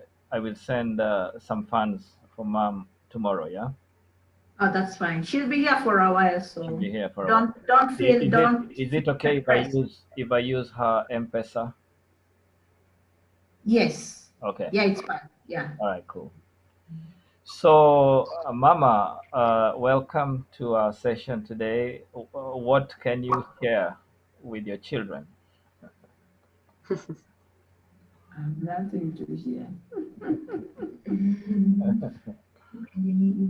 some funds for mom tomorrow. Yeah. Oh, that's fine. She'll be here for a while, so She'll be here for a while. don't feel Is it okay if I use her M-Pesa? Yes. Okay. Yeah, it's fine. Yeah. All right. Cool. So, Mama, welcome to our session today. What can you share with your children? Nothing to share.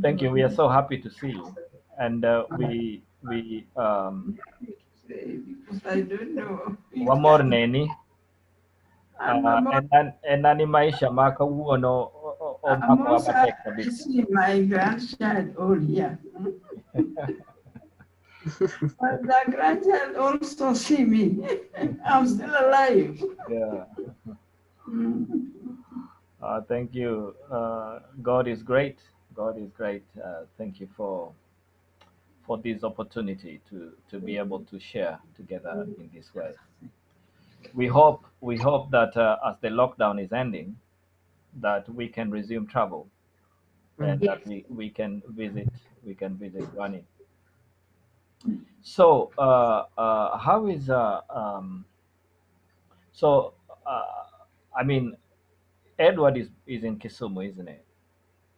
Thank you. We are so happy to see you, and we Because I don't know. one more neni. Enani maisha maka uono o I'm maka also wabatek I kabisa. see my grandchild all here. But the grandchild also see me. I'm still alive. Yeah. Thank you. God is great. God is great. Thank you for this opportunity to be able to share together in this way. We hope that as the lockdown is ending, that we can resume travel and that we can visit Granny. So how is so I mean, Edward is in Kisumu, isn't it?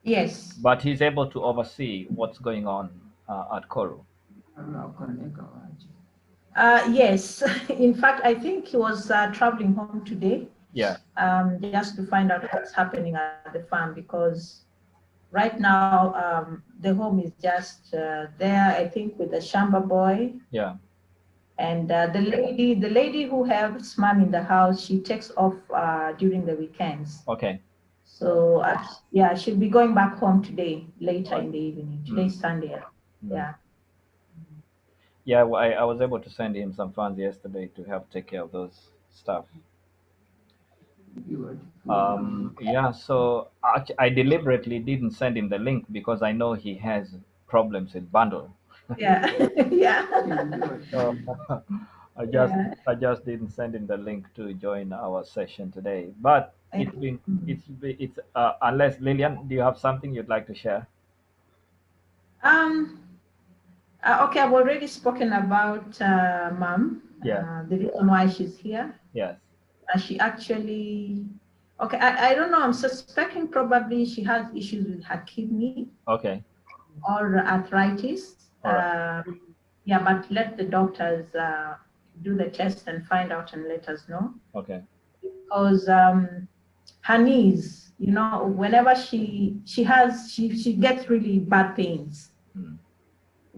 Yes. But he's able to oversee what's going on at Koru. Yes. In fact, I think he was traveling home today. Yeah. Just to find out what's happening at the farm, because right now the home is just there, I think, with the Shamba boy. Yeah. And the lady who helps mom in the house, she takes off during the weekends. Okay. So yeah, she'll be going back home today, later in the evening. Today's Sunday. Yeah. Yeah, well, I was able to send him some funds yesterday to help take care of those stuff. Yeah, so I deliberately didn't send him the link because I know he has problems with bundle. Yeah. Yeah. So I just didn't send him the link to join our session today. But it's unless Lillian, do you have something you'd like to share? Okay, I've already spoken about mom. Yeah. The reason why she's here. Yes. She actually, okay, I don't know, I'm suspecting probably she has issues with her kidney. Okay. Or arthritis. Right. Yeah, but let the doctors do the test and find out and let us know. Okay. Because her knees, whenever she gets really bad pains.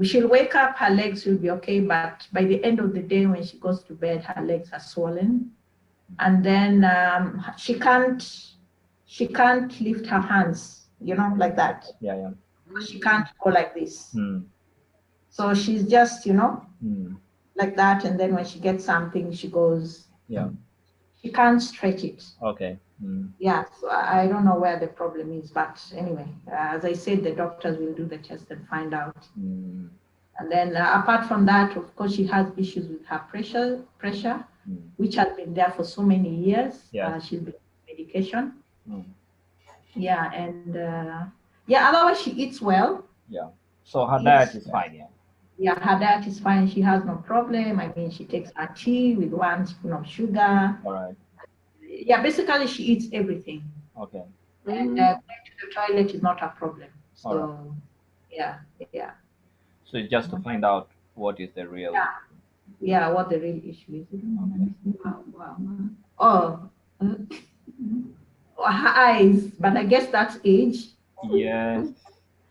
She'll wake up, her legs will be okay, but by the end of the day, when she goes to bed, her legs are swollen, and then she can't lift her hands, like that. Yeah, yeah. She can't go like this. So she's just, like that, and then when she gets something, she goes. Yeah. She can't stretch it. Okay. Yeah, so I don't know where the problem is, but anyway, as I said, the doctors will do the test and find out. And then apart from that, of course, she has issues with her pressure, which has been there for so many years. Yeah. She's been on medication. Mm. Yeah, and yeah, otherwise she eats well. Yeah. So her diet is fine, yeah. Yeah, her diet is fine. She has no problem. I mean, she takes her tea with 1 spoon of sugar. All right. Yeah, basically she eats everything. Okay. And going to the toilet is not a problem. So, All right. yeah. So it's just to find out what is the real. Yeah, what the real issue is. Okay. Oh, her eyes, but I guess that's age. Yes.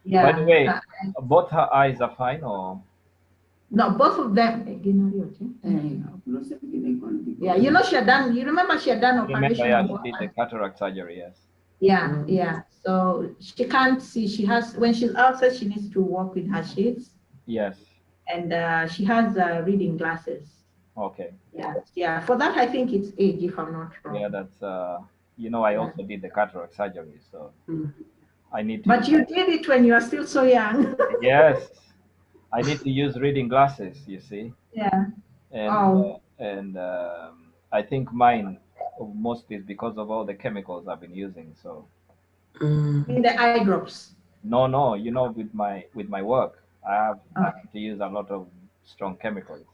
Yeah. By the way, both her eyes are fine, or? No, both of them. Yeah, you know she had done. You remember she had done operation. Remember, yeah, on she both did the eyes? cataract surgery. Yes. Yeah. So she can't see. She has when she's outside, she needs to walk with her shades. Yes. And she has reading glasses. Okay. Yeah. For that, I think it's age, if I'm not wrong. Yeah, that's I also did the cataract surgery, so I need to. But you did it when you are still so young. Yes, I need to use reading glasses. You see. Yeah. And I think mine mostly is because of all the chemicals I've been using. So. In the eye drops. No, with my work, I have to use a lot of strong chemicals.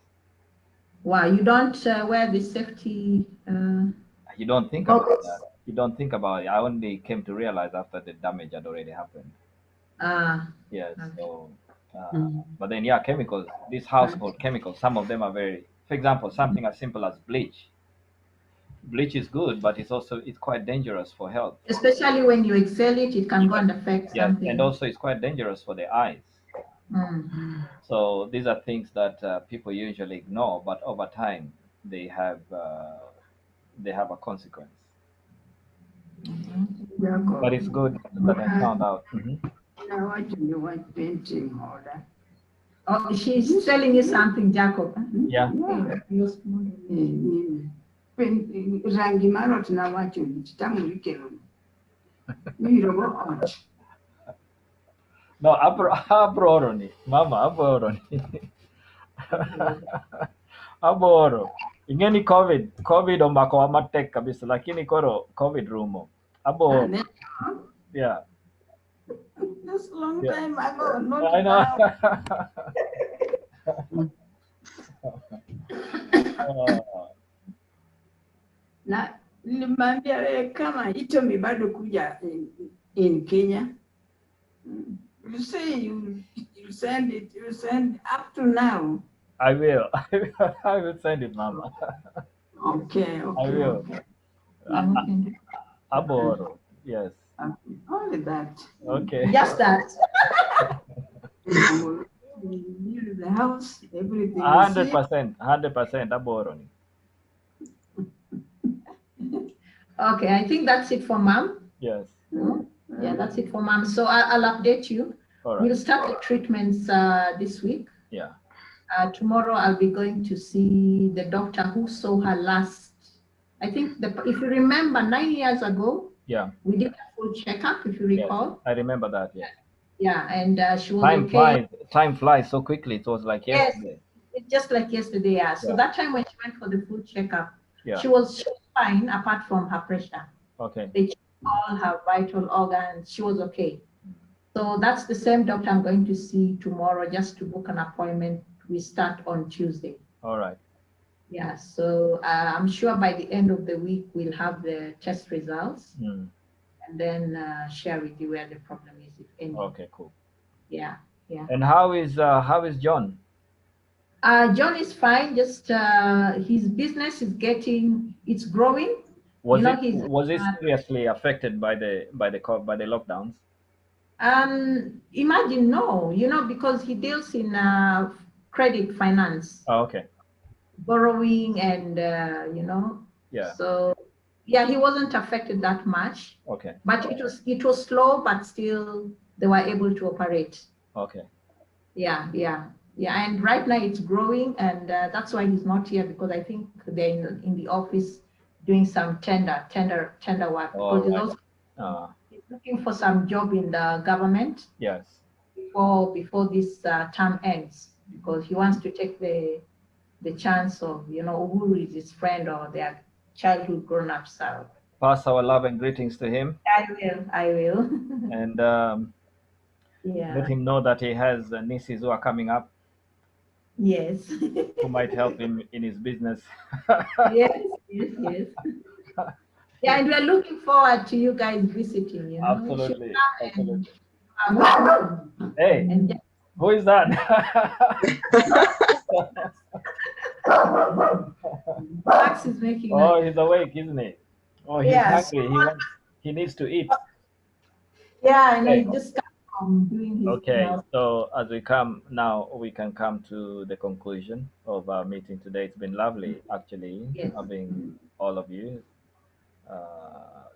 Wow, you don't wear the safety. You don't think about that. You don't think about it. I only came to realize after the damage had already happened. Yes. Okay. So, but then chemicals. These household chemicals. Some of them are very. For example, something as simple as bleach. Bleach is good, but it's quite dangerous for health. Especially when you exhale it, it can go and affect something. And also it's quite dangerous for the eyes. So these are things that people usually ignore, but over time they have a consequence. But it's good that I found out. Now what do you want painting order? Oh, she's telling you something, Jacob. Yeah. Rangi maro tunawacho chitamurikero. Mirobo ot. No, aboro ni. Mama, aboro ni. Aboro. Ingeni COVID omako wa matek kabisa, lakini koro COVID rumo. Aboro. Yeah. That's a long time ago. Not I know. Na nilimwambia wewe kama itomi bado kuja in Kenya. You say you send it. You send up to now. I will. I will send it, Mama. Okay. I will. Aboro. Yes. Only that. Okay. Just that. Build the house, everything. 100%. Aboro ni. Okay, I think that's it for Mom. Yes. Yeah, that's it for Mom. So I'll update you. All right. We'll start the treatments this week. Yeah. Tomorrow I'll be going to see the doctor who saw her last. I think if you remember 9 years ago. Yeah. We did a full checkup, if you recall. Yes, I remember that. Yeah. Yeah, and she was Time flies so quickly. It was like yesterday. Yes, it's just like yesterday. Yeah. So that time when she went for the full checkup, yeah. she was fine apart from her pressure. Okay. They checked all her vital organs. She was okay. So that's the same doctor I'm going to see tomorrow, just to book an appointment. We start on Tuesday. All right. Yeah. So I'm sure by the end of the week we'll have the test results. And then share with you where the problem is, if any. Okay, cool. Yeah. And how is John? John is fine. Just his business is it's growing. Was it seriously affected by the lockdowns? Imagine no. Because he deals in credit finance. Oh, okay. Borrowing and Yeah. So. Yeah, he wasn't affected that much. Okay. But it was slow, but still they were able to operate. Okay. Yeah. And right now it's growing, and that's why he's not here, because I think they're in the office doing some tender work. Because he's looking for some job in the government. Yes. Before this term ends. because he wants to take the chance of, who is his friend or their childhood grown-ups. So Pass our love and greetings to him, I will. and Yeah. let him know that he has nieces who are coming up Yes. who might help him in his business. Yes, yes, yes. Yeah, and we're looking forward to you guys visiting, You should Absolutely, come absolutely. and Hey, and who is that? Max is making Oh, noise. he's awake, isn't he? Oh, he's Yeah, hungry. He needs to eat. yeah, I know Okay. he just come from doing his Okay, so as we come now, we can come to the conclusion of our meeting today. It's been lovely, actually, Yes. having all of you,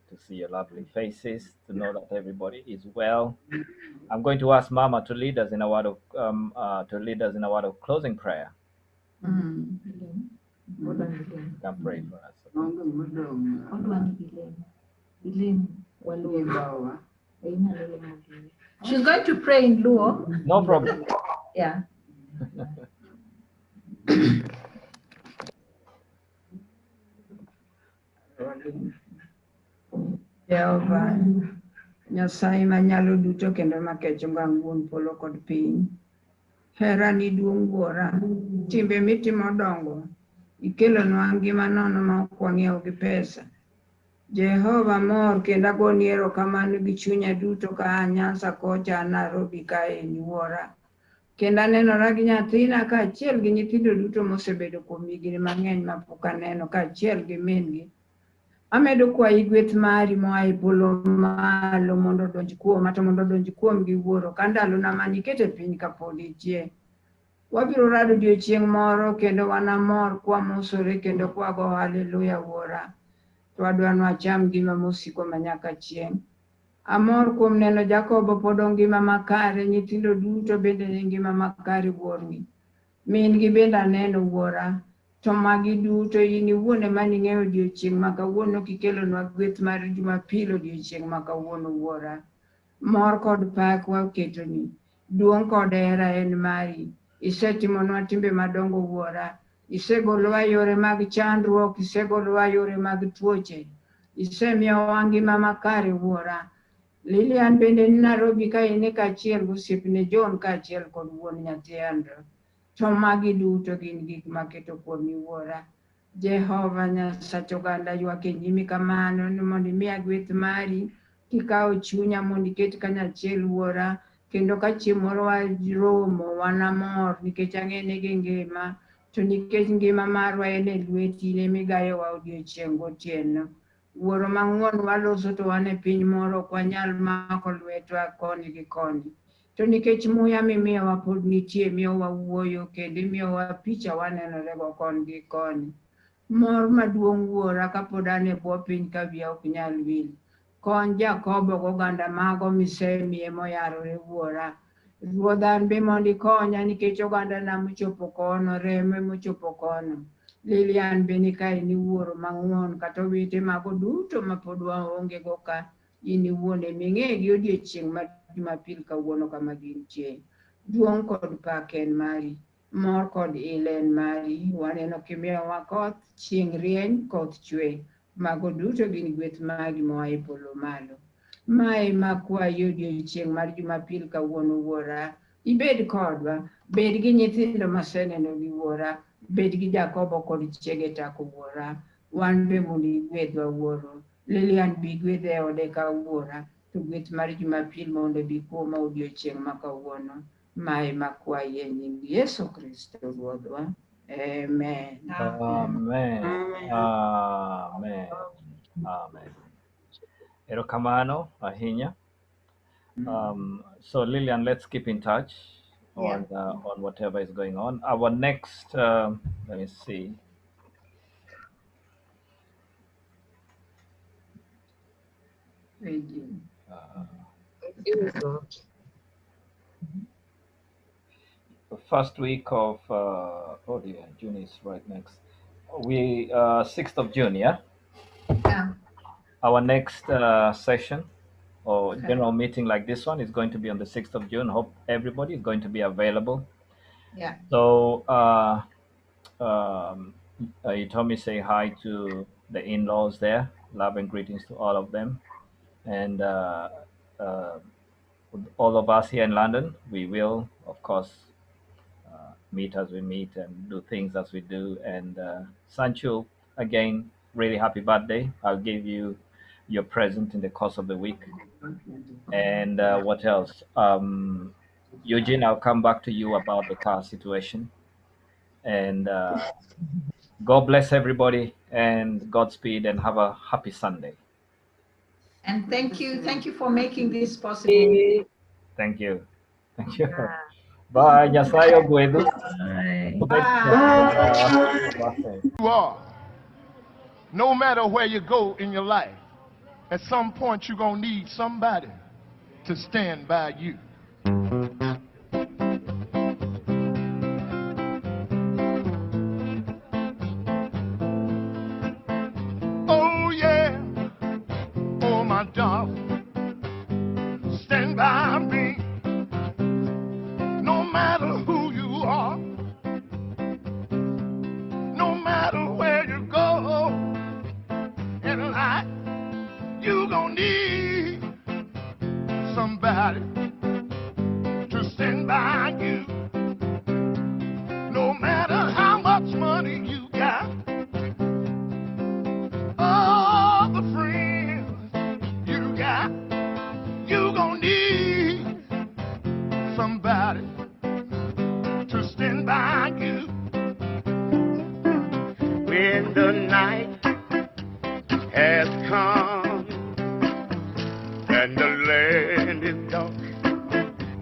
to see your lovely faces, to know that everybody is well. I'm going to ask Mama to lead us in a word of closing prayer. Mm. Hold on, Elaine. You can pray for us. Hold on, Elaine Waluo. She's going to pray in Luo. No problem. Yeah. Jehova Nyasaye manyalo duto kendo makecho ngang' wuon polo kod piny. Herani duong' Wuora, timbe mitimo dongo, ikelonwa ngima nono ma ok wang'iewo gi pesa. Jehova mor kendo agoni erokamano gi chunya duto ka a Nyanza kocha Nairobi kaeni Wuora. Kendo anenora gi nyathina kaachiel gi nyithindo duto mosebedo kuom higni mang'eny mapok aneno kaachiel gi min gi. Amedo kwayi gweth mari moa e polo malo mondo odonj kuoma to mondo odonj kuomgi Wuoro ka ndalona manikete piny kapod ichie. Wabiro rado odiochieng' moro kendo wanamor kwamosore kendo kwago haleluya Wuora. To wadwa nwacham ngima mosiko manyaka chieng'. Amor kuom neno Jakobo pod ngima makare, nyithindo duto bende ni ngima makare Wuorni. Min gi bende aneno Wuora. To magi duto in iwuon ema ning'eyo odiochieng' ma kawuono kikelonwa gweth mar Jumapil odiochieng' ma kawuono Wuora. Mor kod pak waketoni. Duong' kod hera en mari. Isetimonwa timbe madongo Wuora. Isegolowa yore mag chandruok, isegolowa yore mag tuoche. Isemiyowa ngima makare Wuora. Lilian bende ni Nairobi ka ine kaachiel gosiepne John kaachiel kod wuon nyathi Andrew. To magi duto gin gik maketo kuomi Wuora. Jehova Nyasaye oganda ywak e nyimi kamano ni mondo imiya gweth mari kikawo chunya mondo iket kanyachiel Wuora. Kendo ka chieng' moro waromo wanamor nikech ang'ene gi ngima. To nikech ngima marwa en e lweti in emigayowa odiochieng' gotieno. Wuoro mang'uon waloso to wan e piny moro ok wanyal mako lwetwa koni gi koni. To nikech muya mimiyowa pod nitie, miyowa wuoyo kendo imiyowa picha wanenorego koni gi koni. Mor maduong' Wuora kapod an e bwo piny ka wiya ok nyal wil. Kony Jakobo goganda mago misemiye moyarore Wuora. Ruodha an be mondo ikonya nikech ogandana mochopo kono, reme mochopo kono. Lilian be ni kaeni Wuoro mang'uon kata owete mago duto mapod waonge go ka. In iwuon eming'egi odiochieng' ma Jumapil kawuono kama gintie. Duong' kod pak en mari. Mor kod ilo en mari. Waneno kimiyowa koth, chieng' rieny, koth chwe. Mago duto gin gweth magi moa e polo malo. Mae makwayo odiochieng' mar Jumapil kawuono Wuora. Ibed kodwa, bed gi nyithindo maseneno gi Wuora. Bed gi Jakobo kod chiege Tako Wuora. Wan be mondo igwedhwa Wuoro. Lilian bi gwedhe e ode ka Wuora. To gweth mar Jumapil mondo bi kuoma odiochieng' ma kawuono. Mae makwayi e nying Yesu Kristo Ruodhwa. Amen. Amen. Amen. Amen. Erokamano ahinya. So Lillian, let's keep in touch on whatever is going on. Our next, let me see. Thank you. Thank you as well. The first week of oh dear, June is right next. We 6th of June, yeah. Yeah. Our next session or general meeting like this one is going to be on the 6th of June. Hope everybody is going to be available. Yeah. So you told me say hi to the in-laws there. Love and greetings to all of them. And uh, all of us here in London, we will, of course, meet as we meet and do things as we do. And Sancho, again, really happy birthday. I'll give you your present in the course of the week. And what else? Eugene, I'll come back to you about the car situation. And God bless everybody and Godspeed and have a happy Sunday. And thank you for making this possible. Thank you. Thank you. Bye. Nyasaye ogwedhu. Bye. You are. No matter where you go in your life, at some point you're going to need somebody to stand by you. Oh, yeah. Oh, my darling, stand by me. No matter who you are, no matter where you go in life, you gonna need somebody to stand by you. No matter how much money you got, all the friends you got, you gonna need somebody to stand by you. When the night has come and the land is dark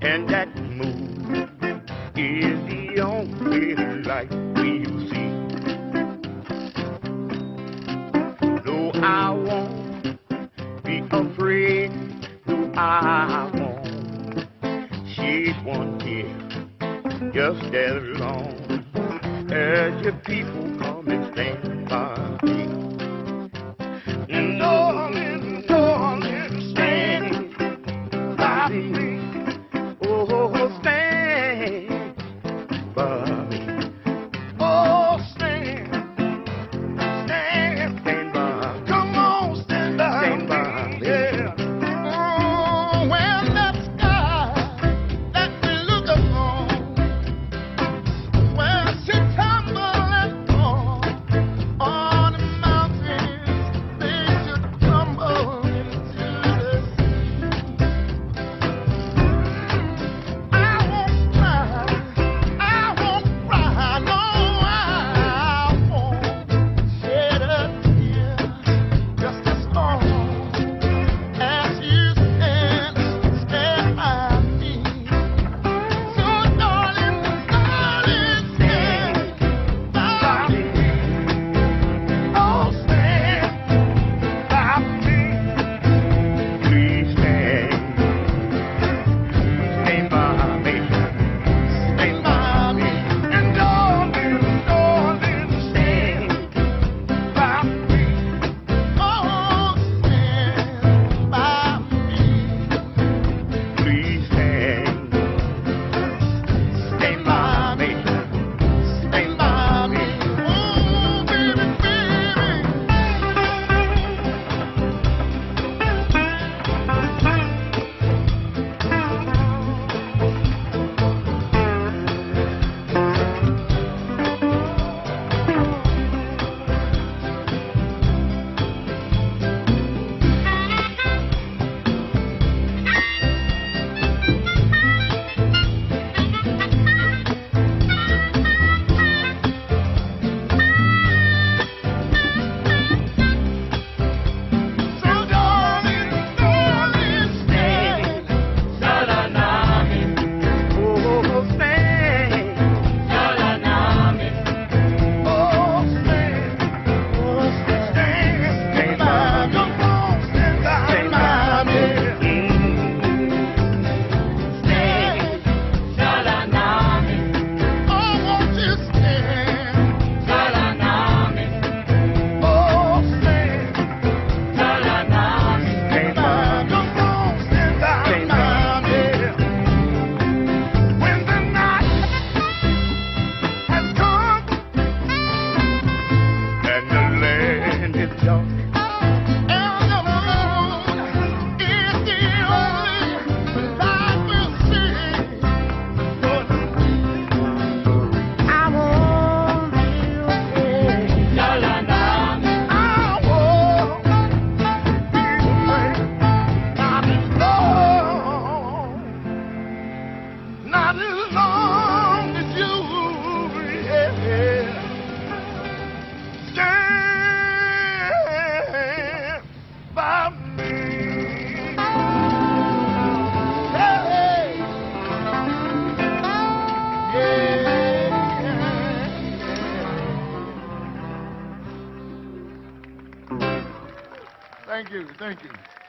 and that moon is the only light we see. Though I won't be afraid, though I won't shed one tear, just as long as your people come and stand by me. Darling, darling, stand by me. Oh, stand by me. Oh, stand, stand by me. Come on, stand by me. Yeah. Oh, when that sky that we look upon, when she tumble and fall. Thank you. Thank you.